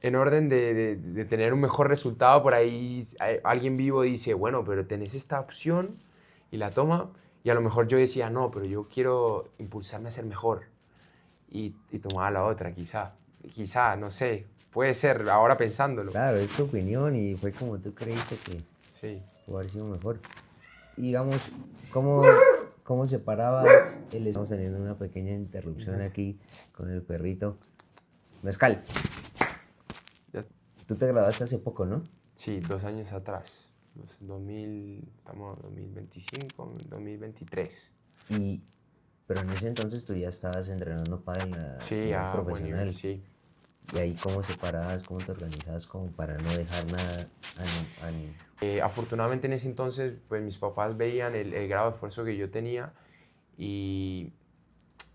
en orden de tener un mejor resultado, por ahí alguien vivo dice, bueno, pero tenés esta opción y la toma, y a lo mejor yo decía, no, pero yo quiero impulsarme a ser mejor, y tomaba la otra, quizá, no sé, puede ser, ahora pensándolo. Claro, es tu opinión y fue como tú creíste que Sí. pudo haber sido mejor. Y digamos, ¿cómo separabas Estamos teniendo una pequeña interrupción aquí con el perrito. Mezcal, Ya- tú te graduaste hace poco, ¿no? Sí, 2 años atrás, 2000, estamos en 2025, 2023. Pero en ese entonces tú ya estabas entrenando para la Sí, nivel a buen nivel, profesional. sí. Y ahí cómo separabas, cómo te organizabas como para no dejar nada Afortunadamente en ese entonces, pues mis papás veían el grado de esfuerzo que yo tenía y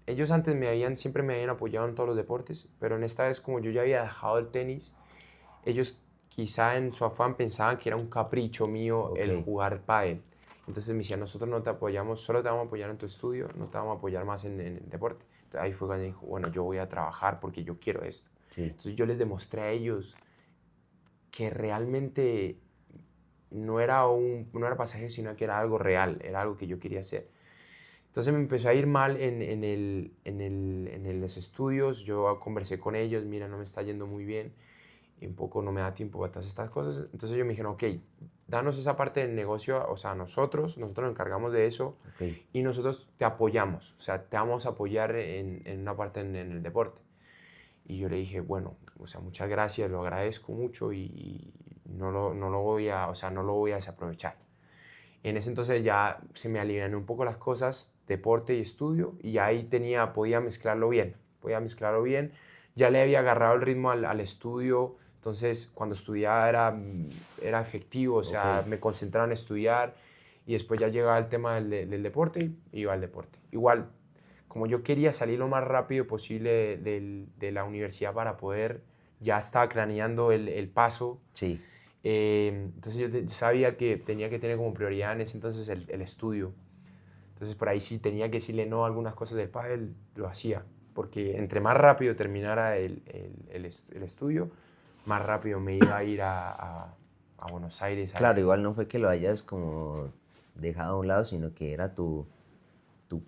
ellos antes siempre me habían apoyado en todos los deportes, pero en esta vez como yo ya había dejado el tenis, ellos quizá en su afán pensaban que era un capricho mío el Ok. jugar pádel. Entonces me decían, nosotros no te apoyamos, solo te vamos a apoyar en tu estudio, no te vamos a apoyar más en el deporte. Entonces ahí fue cuando dijo, bueno, yo voy a trabajar porque yo quiero esto. Sí. Entonces yo les demostré a ellos que realmente no era pasaje, sino que era algo real, era algo que yo quería hacer. Entonces me empezó a ir mal en los estudios, yo conversé con ellos, mira, no me está yendo muy bien, y un poco no me da tiempo para todas estas cosas. Entonces ellos me dijeron, ok, danos esa parte del negocio, o sea, nosotros nos encargamos de eso Ok. y nosotros te apoyamos, o sea, te vamos a apoyar en una parte en el deporte. Y yo le dije, bueno, o sea, muchas gracias, lo agradezco mucho y no lo voy a, o sea, no lo voy a desaprovechar. En ese entonces ya se me alivianó un poco las cosas, deporte y estudio, y ahí podía mezclarlo bien, Ya le había agarrado el ritmo al estudio, entonces cuando estudiaba era efectivo, o sea, Ok. me concentraba en estudiar y después ya llegaba el tema del deporte y iba al deporte. Igual, como yo quería salir lo más rápido posible de la universidad para poder, ya estaba craneando el paso. Sí. Entonces yo sabía que tenía que tener como prioridad en ese entonces el estudio. Entonces por ahí sí tenía que decirle no a algunas cosas del pádel, lo hacía. Porque entre más rápido terminara el estudio, más rápido me iba a ir a Buenos Aires. Claro, igual no fue que lo hayas como dejado a un lado, sino que era tu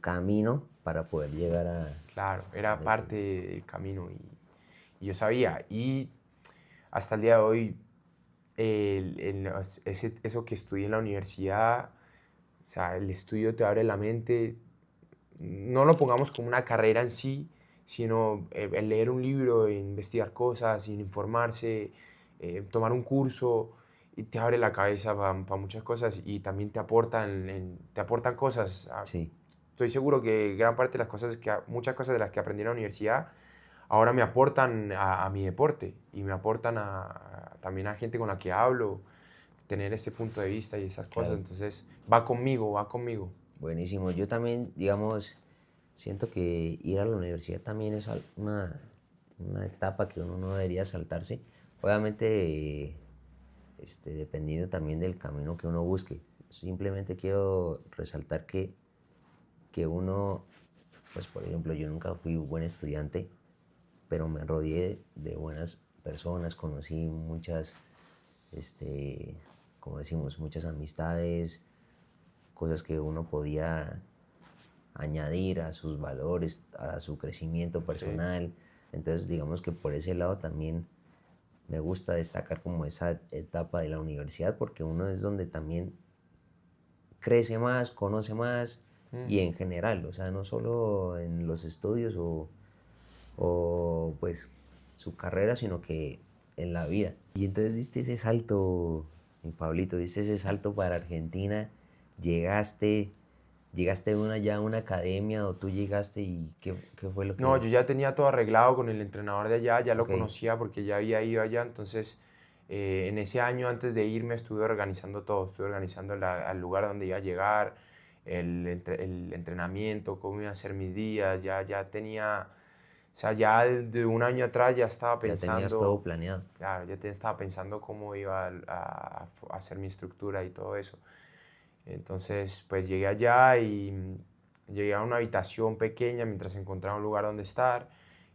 camino para poder llegar a... Claro, era parte del camino y yo sabía. Y hasta el día de hoy, eso que estudié en la universidad, o sea, el estudio te abre la mente. No lo pongamos como una carrera en sí, sino el leer un libro, investigar cosas, informarse, tomar un curso, y te abre la cabeza para muchas cosas y también te aportan cosas. Sí. Estoy seguro que gran parte de las cosas, muchas cosas de las que aprendí en la universidad, ahora me aportan a mi deporte y me aportan también a gente con la que hablo, tener ese punto de vista y esas cosas. Claro. Entonces, va conmigo, va conmigo. Buenísimo. Yo también, digamos, siento que ir a la universidad también es una etapa que uno no debería saltarse. Obviamente, dependiendo también del camino que uno busque. Simplemente quiero resaltar que uno, pues por ejemplo, yo nunca fui un buen estudiante, pero me rodeé de buenas personas, conocí muchas, como decimos, muchas amistades, cosas que uno podía añadir a sus valores, a su crecimiento personal. Sí. Entonces, digamos que por ese lado también me gusta destacar como esa etapa de la universidad, porque uno es donde también crece más, conoce más y en general, o sea, no solo en los estudios o pues su carrera, sino que en la vida. Y entonces diste ese salto, mi Pablito, diste ese salto para Argentina, llegaste, llegaste ya a una academia o tú llegaste y qué fue lo No, que... yo ya tenía todo arreglado con el entrenador de allá, ya lo Ok, conocía porque ya había ido allá, entonces en ese año antes de irme estuve organizando todo, estuve organizando al lugar donde iba a llegar, el entrenamiento, cómo iba a ser mis días, ya tenía, o sea, ya de un año atrás ya estaba ya tenías todo pensando, planeado. claro, estaba pensando cómo iba a hacer mi estructura y todo eso. Entonces, pues llegué allá y llegué a una habitación pequeña mientras encontraba un lugar donde estar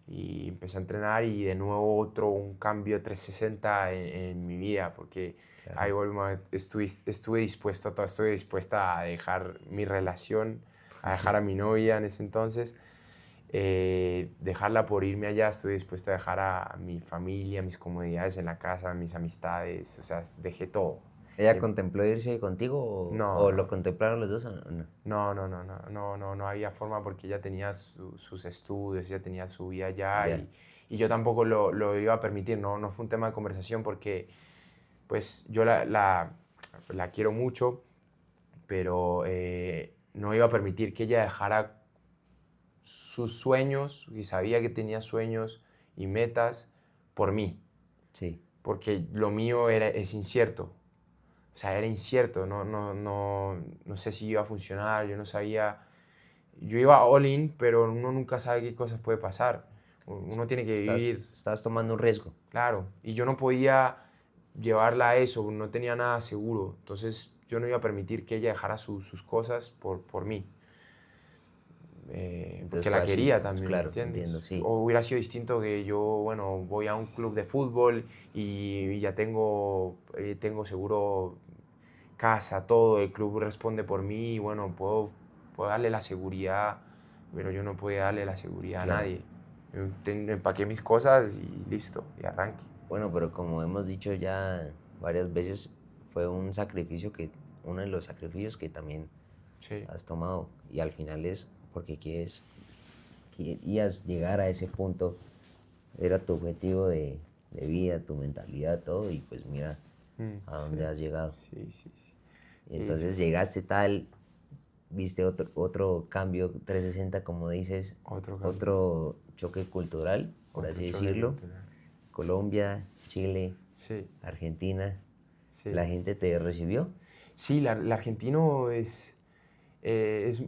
y empecé a entrenar y de nuevo un cambio 360 en mi vida porque ahí Claro. estuve dispuesto a todo, estuve dispuesta a dejar mi relación, a dejar a mi novia en ese entonces, dejarla por irme allá, estuve dispuesto a dejar a mi familia, mis comodidades en la casa, mis amistades, o sea, dejé todo. ¿Ella Eh, contempló irse contigo no, o lo no, contemplaron los dos o no? no había forma porque ella tenía sus estudios, ella tenía su vida allá Ya, y yo tampoco lo iba a permitir, no fue un tema de conversación porque pues yo la quiero mucho, pero no iba a permitir que ella dejara sus sueños, y sabía que tenía sueños y metas por mí, sí, porque lo mío es incierto. O sea, era incierto, no sé si iba a funcionar, yo no sabía. Yo iba all in, pero uno nunca sabe qué cosas puede pasar. Uno tiene que vivir, estás tomando un riesgo. claro. Y yo no podía llevarla a eso, no tenía nada seguro. Entonces yo no iba a permitir que ella dejara sus cosas por mí. Entonces Porque fue la así, quería pues también, ¿me claro, entiendo, entiendes? sí. O hubiera sido distinto que yo, bueno, voy a un club de fútbol y ya tengo seguro casa, todo, el club responde por mí y bueno, puedo darle la seguridad, pero yo no podía darle la seguridad a Claro. nadie. Yo empaqué mis cosas y listo, y arranque. Bueno, pero como hemos dicho ya varias veces, fue un sacrificio uno de los sacrificios que también Sí, has tomado y al final es porque querías llegar a ese punto, era tu objetivo de vida, tu mentalidad, todo y pues mira a dónde sí, has llegado. sí. Y Y entonces llegaste tal, viste otro cambio 360 como dices, otro cambio, otro choque cultural, por otro así choque decirlo. cultural. Colombia, Chile, Sí, Argentina, sí. la gente te recibió. Sí, el argentino es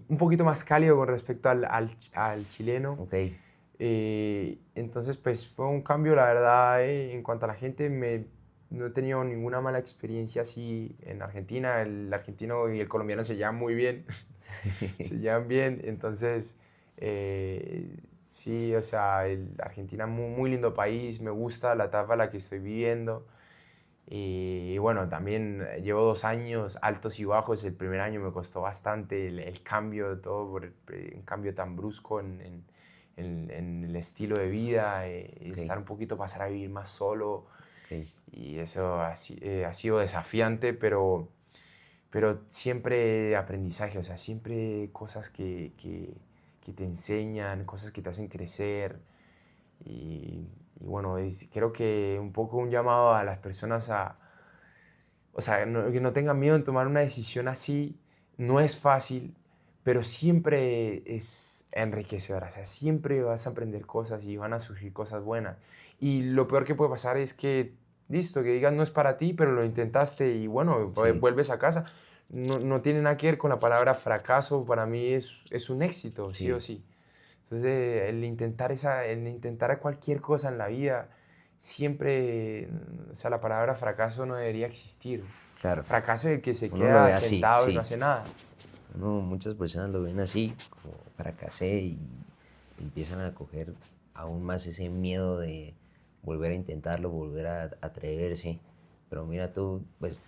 un poquito más cálido con respecto al chileno. Ok, Entonces, pues fue un cambio, la verdad, en cuanto a la gente, no he tenido ninguna mala experiencia así en Argentina. El argentino y el colombiano se llevan muy bien, se llevan bien. Entonces, sí, o sea, Argentina muy, muy lindo país, me gusta la etapa en la que estoy viviendo. Y bueno, también llevo 2 años altos y bajos. El primer año me costó bastante el cambio de todo, un cambio tan brusco en el estilo de vida, ok, estar un poquito, pasar a vivir más solo. ok, Y eso ha sido desafiante, pero siempre aprendizaje, o sea, siempre cosas que te enseñan, cosas que te hacen crecer. Y bueno, creo que un poco un llamado a las personas o sea, que no tengan miedo en tomar una decisión así. No es fácil, pero siempre es enriquecedora. O sea, siempre vas a aprender cosas y van a surgir cosas buenas. Y lo peor que puede pasar es que, listo, que digas no es para ti, pero lo intentaste y bueno, sí, vuelves a casa. No tiene nada que ver con la palabra fracaso. Para mí es un éxito, sí o sí, sí. Entonces, el intentar cualquier cosa en la vida, siempre, o sea, la palabra fracaso no debería existir. claro. Fracaso es el que se Uno lo queda ve así, sentado y no sí. hace nada. Muchas personas lo ven así, como fracasé y empiezan a coger aún más ese miedo de volver a intentarlo, volver a atreverse. Pero mira tú, pues,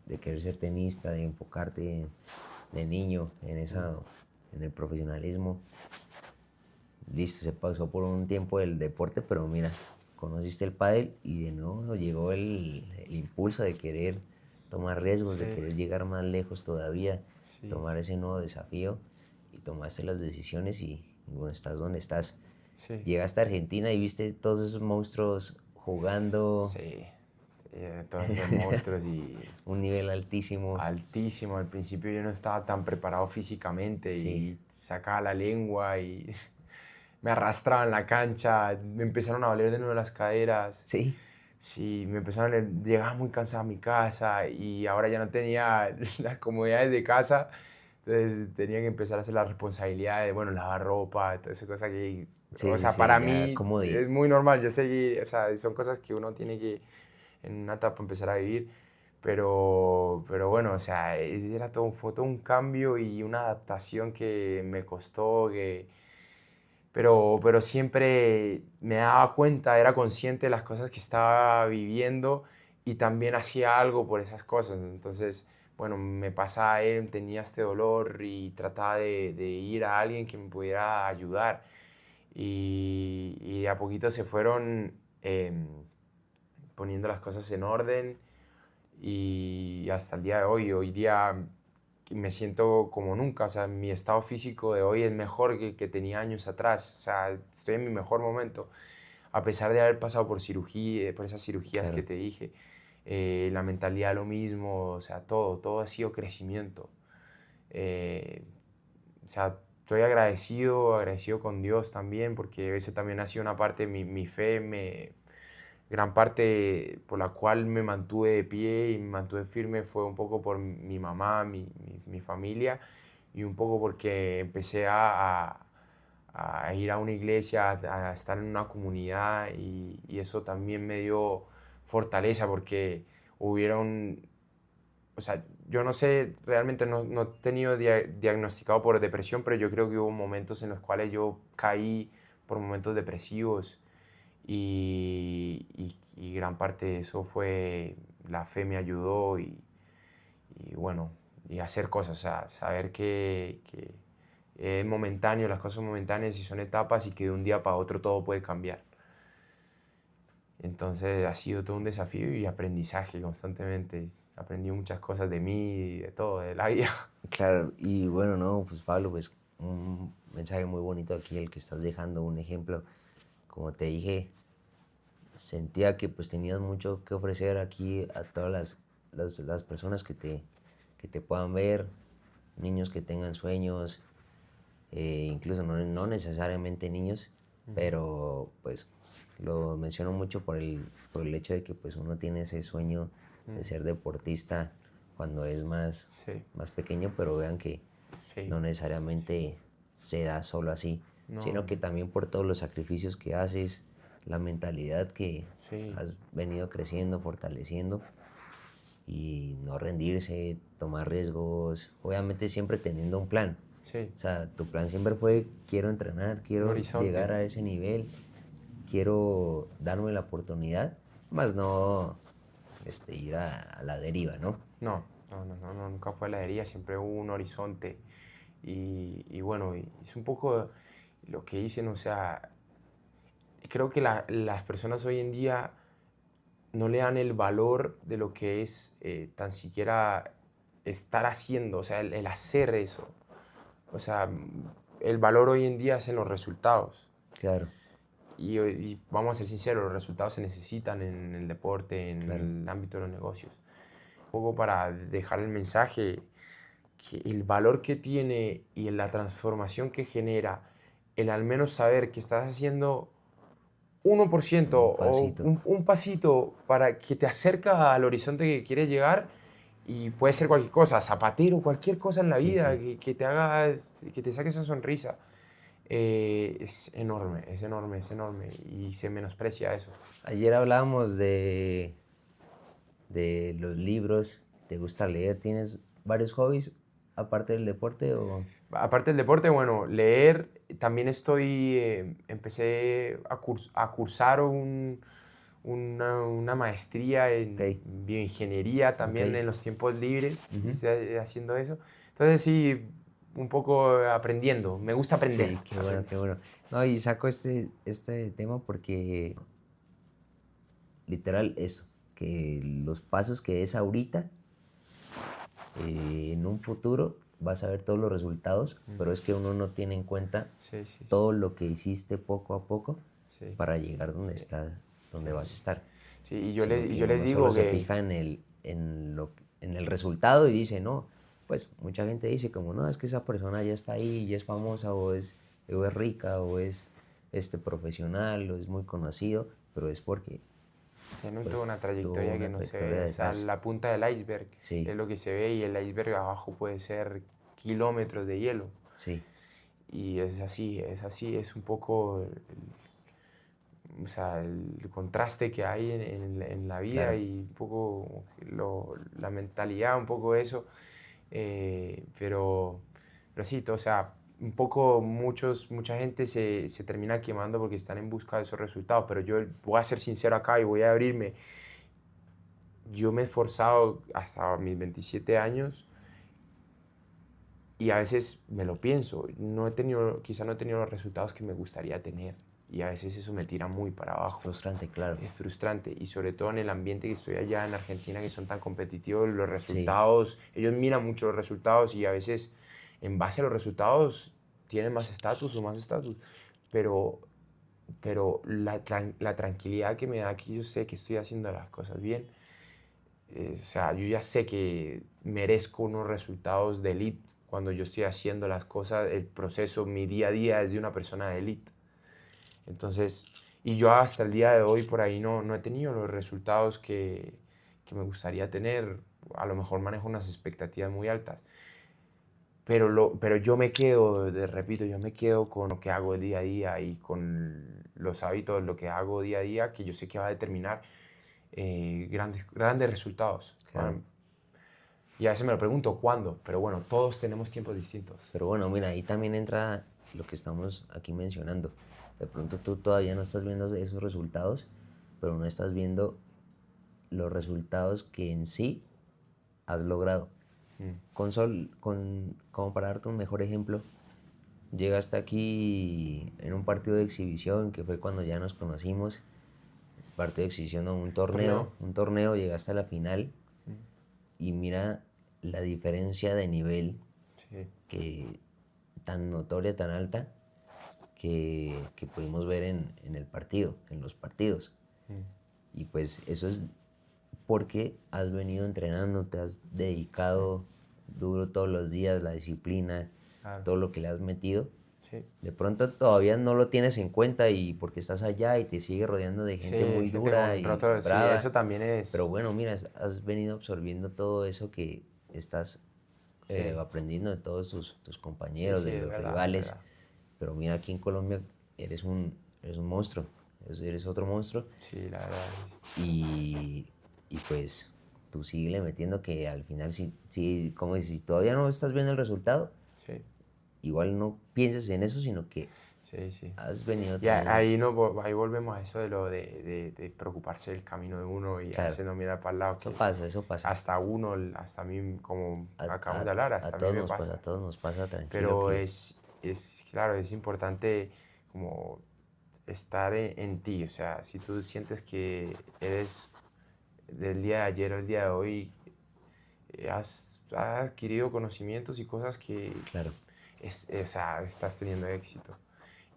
de querer ser tenista, de enfocarte de niño en el profesionalismo. Listo, se pasó por un tiempo el deporte, pero mira, conociste el pádel y de nuevo llegó el impulso de querer tomar riesgos, de Sí, querer llegar más lejos todavía. Sí, tomar ese nuevo desafío y tomaste las decisiones y bueno, estás donde estás. sí, Llegaste a Argentina y viste todos esos monstruos jugando sí, sí, todos esos monstruos y un nivel altísimo. altísimo. Al principio yo no estaba tan preparado físicamente Sí, y sacaba la lengua y me arrastraba en la cancha, me empezaron a doler de nuevo las caderas. sí, Sí, me empezaron llegaba muy cansado a mi casa y ahora ya no tenía las comodidades de casa, entonces tenía que empezar a hacer la responsabilidad de, bueno, lavar ropa, toda esa cosa que, sí, o sí, sea, sí, para ya mí como es de, muy normal, yo sé, o sea, son cosas que uno tiene que en una etapa empezar a vivir, pero bueno, o sea, era todo, fue todo un cambio y una adaptación que me costó, pero siempre me daba cuenta, era consciente de las cosas que estaba viviendo y también hacía algo por esas cosas. Entonces, bueno, me pasaba él, tenía este dolor y trataba de ir a alguien que me pudiera ayudar. Y de a poquito se fueron poniendo las cosas en orden y hasta el día de hoy, hoy día me siento como nunca, o sea, mi estado físico de hoy es mejor que el que tenía años atrás, o sea, estoy en mi mejor momento, a pesar de haber pasado por cirugía, por esas cirugías que claro, te dije, la mentalidad lo mismo, o sea, todo ha sido crecimiento. Eh, o sea, estoy agradecido con Dios también, porque eso también ha sido una parte de mi fe, gran parte por la cual me mantuve de pie y me mantuve firme fue un poco por mi mamá, mi familia, y un poco porque empecé a ir a una iglesia, a estar en una comunidad, y eso también me dio fortaleza porque hubieron, o sea, yo no sé, realmente no he tenido diagnosticado por depresión, pero yo creo que hubo momentos en los cuales yo caí por momentos depresivos y gran parte de eso fue la fe me ayudó y bueno, y hacer cosas, o sea, saber que es momentáneo, las cosas son momentáneas y son etapas y que de un día para otro todo puede cambiar. Entonces ha sido todo un desafío y aprendizaje constantemente. Aprendí muchas cosas de mí, de todo, de la vida. claro. Y bueno, no, pues Pablo, pues un mensaje muy bonito aquí el que estás dejando, un ejemplo. Como te dije, sentía que pues tenías mucho que ofrecer aquí a todas las personas que te puedan ver, niños que tengan sueños, incluso no necesariamente niños, pero pues lo menciono mucho por el hecho de que pues uno tiene ese sueño de ser deportista cuando es Sí, más pequeño, pero vean que sí, no necesariamente se da solo así, no, sino que también por todos los sacrificios que haces, la mentalidad que sí, has venido creciendo, fortaleciendo y no rendirse, tomar riesgos, obviamente siempre teniendo un plan. sí, O sea, tu plan siempre fue, quiero entrenar, un quiero horizonte. llegar a ese nivel, quiero darme la oportunidad, más no ir a la deriva, ¿no? No, nunca fue la herida, siempre hubo un horizonte. Y bueno, es un poco lo que dicen, o sea, creo que las personas hoy en día no le dan el valor de lo que es tan siquiera estar haciendo, o sea, el hacer eso. O sea, el valor hoy en día es en los resultados. Claro, Y vamos a ser sinceros, los resultados se necesitan en el deporte, en claro. el ámbito de los negocios. Un poco para dejar el mensaje que el valor que tiene y la transformación que genera, el al menos saber que estás haciendo 1% Un o pasito. un pasito para que te acerca al horizonte que quieres llegar y puede ser cualquier cosa, zapatero, cualquier cosa en la Sí, vida sí. que te haga, que te saque esa sonrisa. Es enorme y se menosprecia eso. Ayer hablábamos de los libros. ¿Te gusta leer? ¿Tienes varios hobbies aparte del deporte o...? Aparte del deporte, bueno, leer, también empecé a cursar una maestría Ok, en bioingeniería ok. también en los tiempos libres, Ujú. estoy haciendo eso. Entonces sí, un poco aprendiendo, me gusta aprender. Sí, qué bueno, aprender. qué bueno. No, y saco este tema porque literal eso, que los pasos que es ahorita, en un futuro vas a ver todos los resultados, pero es que uno no tiene en cuenta Sí, sí, todo lo que hiciste poco a poco sí. para llegar donde donde vas a estar. Sí, y Sino y que yo les uno solo digo se que... fija en el resultado y dice, no, pues mucha gente dice como, no, es que esa persona ya está ahí, ya es famosa, o es rica, o es profesional, o es muy conocido, pero es porque Tiene toda pues una tuvo trayectoria que una no se trayectoria ve, o sea, detrás. la punta del iceberg Sí, es lo que se ve y el iceberg abajo puede ser kilómetros de hielo. sí, Y es así, es un poco, o sea, el contraste que hay en la vida claro. y un poco la mentalidad, un poco eso. Pero, sí, o sea, un poco mucha gente se termina quemando porque están en busca de esos resultados, pero yo voy a ser sincero acá y voy a abrirme. Yo me he esforzado hasta mis 27 años y a veces me lo pienso, quizá no he tenido los resultados que me gustaría tener y a veces eso me tira muy para Es abajo. frustrante, claro. Es frustrante y sobre todo en el ambiente que estoy allá en Argentina, que son tan competitivos, los Sí, resultados, ellos miran mucho los resultados y a veces en base a los resultados tienen más estatus o más estatus, pero, la tranquilidad que me da que yo sé que estoy haciendo las cosas bien, o sea, yo ya sé que merezco unos resultados de elite cuando yo estoy haciendo las cosas, el proceso, mi día a día es de una persona de elite. Entonces, y yo hasta el día de hoy por ahí no he tenido los resultados que me gustaría tener. A lo mejor manejo unas expectativas muy altas. Pero yo me quedo, repito, yo me quedo con lo que hago día a día y con los hábitos, lo que hago día a día, que yo sé que va a determinar grandes resultados. claro. Y a veces me lo pregunto cuándo, pero bueno, todos tenemos tiempos distintos. Pero bueno, mira, ahí también entra lo que estamos aquí mencionando. De pronto tú todavía no estás viendo esos resultados, pero no estás viendo los resultados que en sí has logrado. Mm. Como para darte un mejor ejemplo, llegaste aquí en un partido de exhibición, que fue cuando ya nos conocimos, partido de exhibición o Torneo. un torneo, llegaste a la final Mm. y mira la diferencia de nivel Sí. que tan notoria, tan alta, que pudimos ver en el partido, en los partidos. Mm. Y pues eso es porque has venido entrenando, te has Sí. dedicado duro todos los días, la disciplina, Claro. todo lo que le has metido. Sí. De pronto todavía no lo tienes en cuenta y porque estás allá y te sigue rodeando de gente Sí, muy gente dura con y roto, sí, brava. eso también Pero es, bueno, mira, has venido absorbiendo todo eso que estás sí, aprendiendo de todos tus sí, compañeros, sí, de es los verdad, es rivales. verdad. Pero mira, aquí en Colombia eres un monstruo, eres otro monstruo. Sí, la verdad. Y, y pues tú síguele metiendo que al final, como dices, si todavía no estás viendo el resultado, Sí, igual no pienses en eso, sino que sí, sí. has venido Y también, ahí, no, ahí volvemos a eso de lo de preocuparse del camino de uno y a claro, veces no mirar para el lado, que eso pasa. hasta uno, hasta a mí, como A, acabamos a- de hablar, a hasta a mí todos me nos pasa, a pasa. todos nos pasa, tranquilo Pero que, claro, es importante como estar en ti, o sea, si tú sientes que eres del día de ayer al día de hoy, has adquirido conocimientos y cosas que claro, o sea, estás teniendo éxito.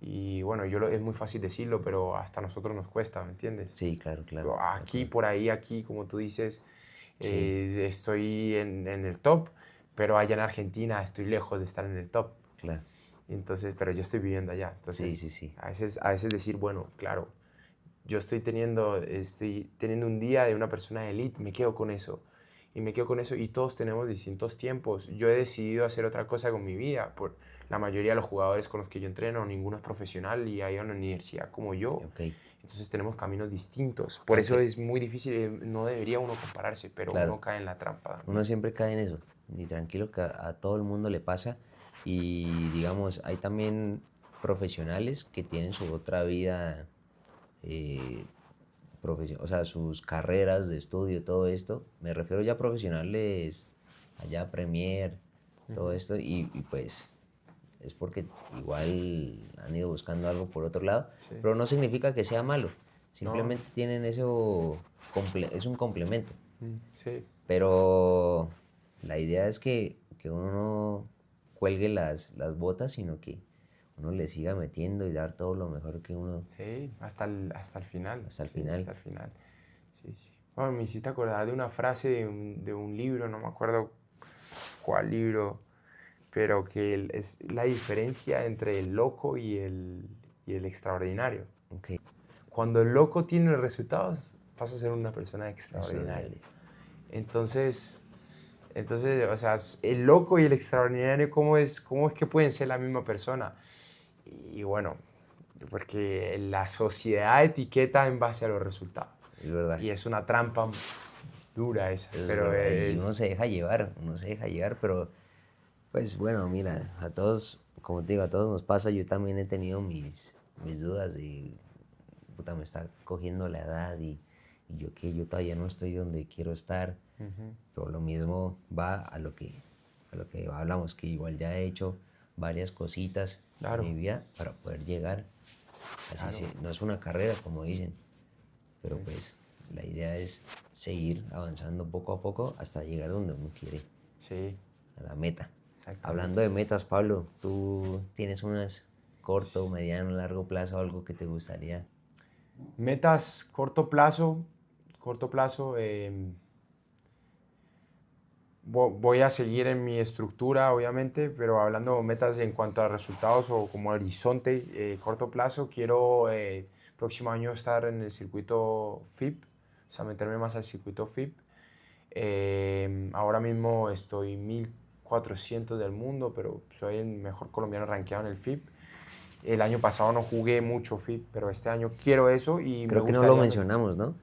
Y bueno, es muy fácil decirlo, pero hasta a nosotros nos cuesta, ¿me entiendes? sí, claro, claro, Pero de aquí, acuerdo. por ahí, aquí, como tú dices, Sí, estoy en el top, pero allá en Argentina estoy lejos de estar en el top. claro, Entonces, pero yo estoy viviendo allá. sí, Entonces, sí, sí, a veces decir, bueno, claro, yo estoy teniendo un día de una persona de elite, me quedo con eso. Y me quedo con eso y todos tenemos distintos tiempos. Yo he decidido hacer otra cosa con mi vida. La mayoría de los jugadores con los que yo entreno, ninguno es profesional y hay una universidad como yo. ok. Entonces tenemos caminos distintos. Por eso Aunque, es muy difícil, no debería uno compararse, pero claro, uno cae en la trampa uno también. siempre cae en eso, y tranquilo que a todo el mundo le pasa. Y digamos, hay también profesionales que tienen su otra vida, eh, o sea, sus carreras de estudio, todo esto. Me refiero ya a profesionales, allá Premier, todo Ujú. esto, y pues es porque igual han ido buscando algo por otro lado, Sí. pero no significa que sea malo, No, simplemente tienen eso, es un complemento. sí, Pero la idea es que uno cuelgue las botas, sino que uno le siga metiendo y dar todo lo mejor que uno... Sí, hasta el final. Hasta el Sí, final. hasta el final. Sí, sí. Bueno, me hiciste acordar de una frase de un libro, no me acuerdo cuál libro, pero que es la diferencia entre el loco y el extraordinario. Okay. Cuando el loco tiene resultados, pasa a ser una persona extraordinaria. Entonces, o sea, el loco y el extraordinario, ¿cómo es que pueden ser la misma persona? Y bueno, porque la sociedad etiqueta en base a los resultados. Es verdad. Y es una trampa dura esa. Es pero verdad. Y uno se deja llevar, pero pues bueno, mira, a todos, como te digo, a todos nos pasa. Yo también he tenido mis dudas de, puta, me está cogiendo la edad y yo todavía no estoy donde quiero estar. Pero lo mismo va a lo que hablamos, que igual ya he hecho varias cositas Claro. en mi vida para poder llegar. Así Claro. no es una carrera, como dicen, pero pues la idea es seguir avanzando poco a poco hasta llegar donde uno quiere, Sí, a la meta. exactamente. Hablando de metas, Pablo, ¿tú tienes unas corto, mediano, largo plazo, algo que te gustaría? Metas corto plazo, voy a seguir en mi estructura, obviamente, pero hablando de metas en cuanto a resultados o como horizonte, corto plazo, quiero próximo año estar en el circuito FIP, o sea, meterme más al circuito FIP. Ahora mismo estoy 1400 del mundo, pero soy el mejor colombiano rankeado en el FIP. El año pasado no jugué mucho FIP, pero este año quiero eso y Creo me que no gustaría... lo mencionamos, ¿no?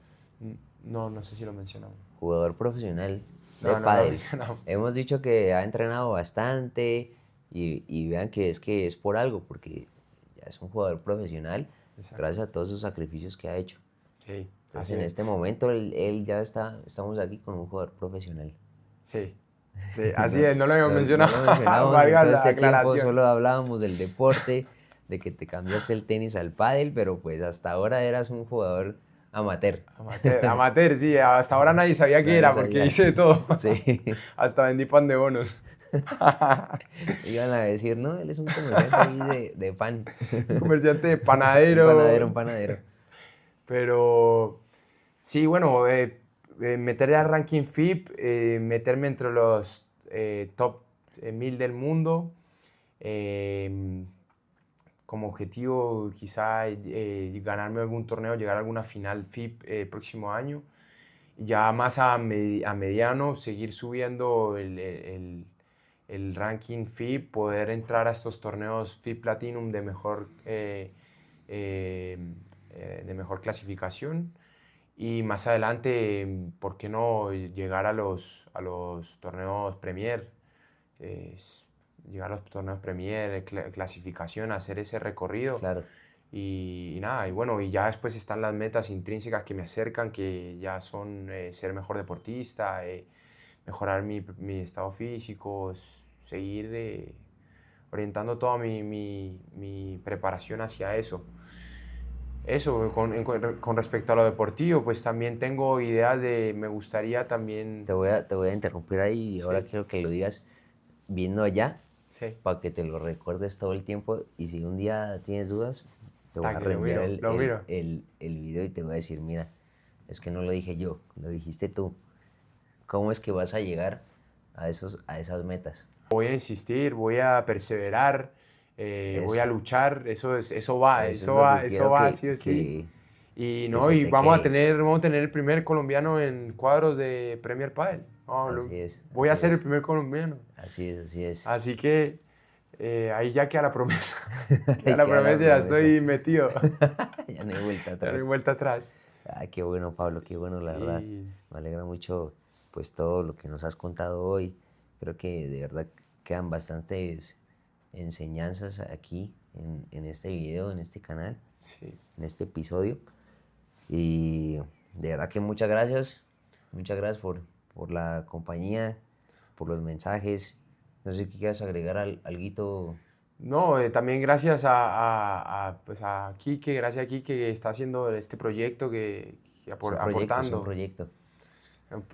No, no sé si lo mencionamos. Jugador profesional de No lo pádel. mencionamos. Hemos dicho que ha entrenado bastante y vean que es por algo, porque ya es un jugador profesional. Exacto. Gracias a todos sus sacrificios que ha hecho. Sí, Entonces así en es. este momento él ya estamos aquí con un jugador profesional. Sí, sí, así es, no lo habíamos No mencionado. lo mencionamos en Valga todo la este tiempo, aclaración. solo hablábamos del deporte, de que te cambiaste el tenis al pádel, pero pues hasta ahora eras un jugador amateur. Amateur, sí, hasta ahora nadie sabía qué Nadie era porque sabía. hice de todo. Sí. Hasta vendí pan de bonos. Iban a decir, no, él es un comerciante ahí de pan. Un comerciante de panadero. Un panadero. Pero sí, bueno, meterle al ranking FIP, meterme entre los top 1000 del mundo. Como objetivo quizá ganarme algún torneo, llegar a alguna final FIP próximo año. Ya más a mediano, seguir subiendo el ranking FIP, poder entrar a estos torneos FIP Platinum de mejor clasificación. Y más adelante, ¿por qué no llegar a los torneos Premier? Llegar a los torneos Premier, clasificación, hacer ese recorrido. Claro. Y nada, y bueno, y ya después están las metas intrínsecas que me acercan, que ya son ser mejor deportista, mejorar mi estado físico, seguir orientando toda mi preparación hacia eso. Eso, con respecto a lo deportivo, pues también tengo ideas me gustaría también... Te voy a interrumpir ahí y ahora Sí. quiero que lo digas viendo allá, Sí. para que te lo recuerdes todo el tiempo, y si un día tienes dudas, te voy a Taque, reenviar lo miro. el video y te voy a decir, mira, es que no lo dije yo, lo dijiste tú. ¿Cómo es que vas a llegar a esas metas? Voy a insistir, voy a perseverar, voy a luchar, eso va, sí o sí. Y no, y vamos a tener el primer colombiano en cuadros de Premier Padel. Voy a ser el primer colombiano. Así es. Así que ahí ya queda la promesa. Ya estoy metido. Ya no hay vuelta atrás. Ya no hay vuelta atrás. Ah, qué bueno, Pablo, qué bueno, la verdad. Me alegra mucho pues todo lo que nos has contado hoy. Creo que de verdad quedan bastantes enseñanzas aquí en este video, en este canal, sí, en este episodio. Y de verdad que muchas gracias por la compañía, por los mensajes. No sé qué quieras agregar alguito. No, también gracias pues a Quique, gracias a Quique que está haciendo este proyecto, aportando. Es un proyecto.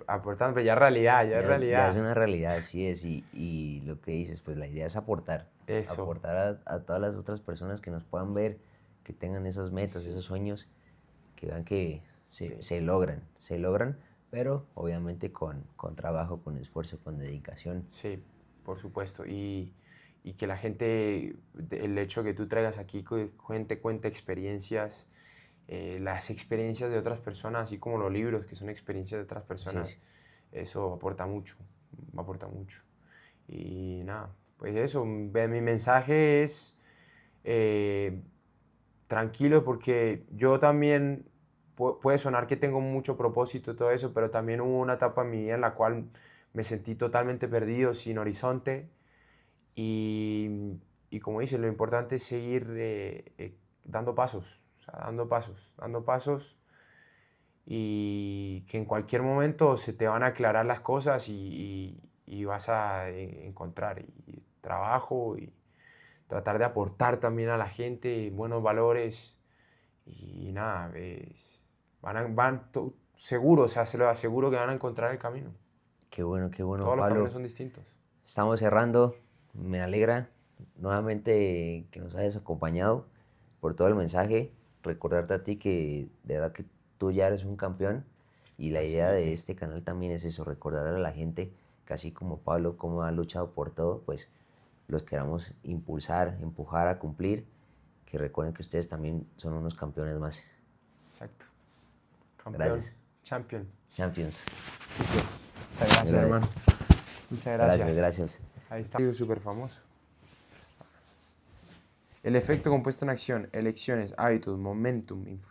Aportando, pero ya es realidad, ya es realidad. Ya es una realidad, así es. Y lo que dices, pues la idea es aportar. Eso. Aportar a todas las otras personas que nos puedan ver, que tengan esas metas, Sí. esos sueños, que vean que Sí. se logran, pero obviamente con trabajo, con esfuerzo, con dedicación. Sí, por supuesto. Y que la gente, el hecho de que tú traigas aquí, que gente cuente experiencias, las experiencias de otras personas, así como los libros, que son experiencias de otras personas, eso aporta mucho, aporta mucho. Y nada, pues eso, mi mensaje es tranquilo, porque yo también, puede sonar que tengo mucho propósito y todo eso, pero también hubo una etapa en mi vida en la cual me sentí totalmente perdido, sin horizonte, y como dice, lo importante es seguir dando pasos, o sea, dando pasos, y que en cualquier momento se te van a aclarar las cosas y vas a encontrar trabajo y tratar de aportar también a la gente buenos valores y nada, seguro, o sea, se lo aseguro que van a encontrar el camino. Qué bueno, Todos los caminos Pablo. son distintos. Estamos cerrando. Me alegra nuevamente que nos hayas acompañado por todo el mensaje. Recordarte a ti que de verdad que tú ya eres un campeón y la idea de este canal también es eso, recordar a la gente que así como Pablo, como ha luchado por todo, pues los queramos impulsar, empujar a cumplir, que recuerden que ustedes también son unos campeones más. Exacto. Campeón. Gracias. Champion. Champions. Muchas gracias, hermano. Muchas gracias. Gracias. Ahí está. Súper famoso. El efecto compuesto en acción, elecciones, hábitos, momentum, influencia.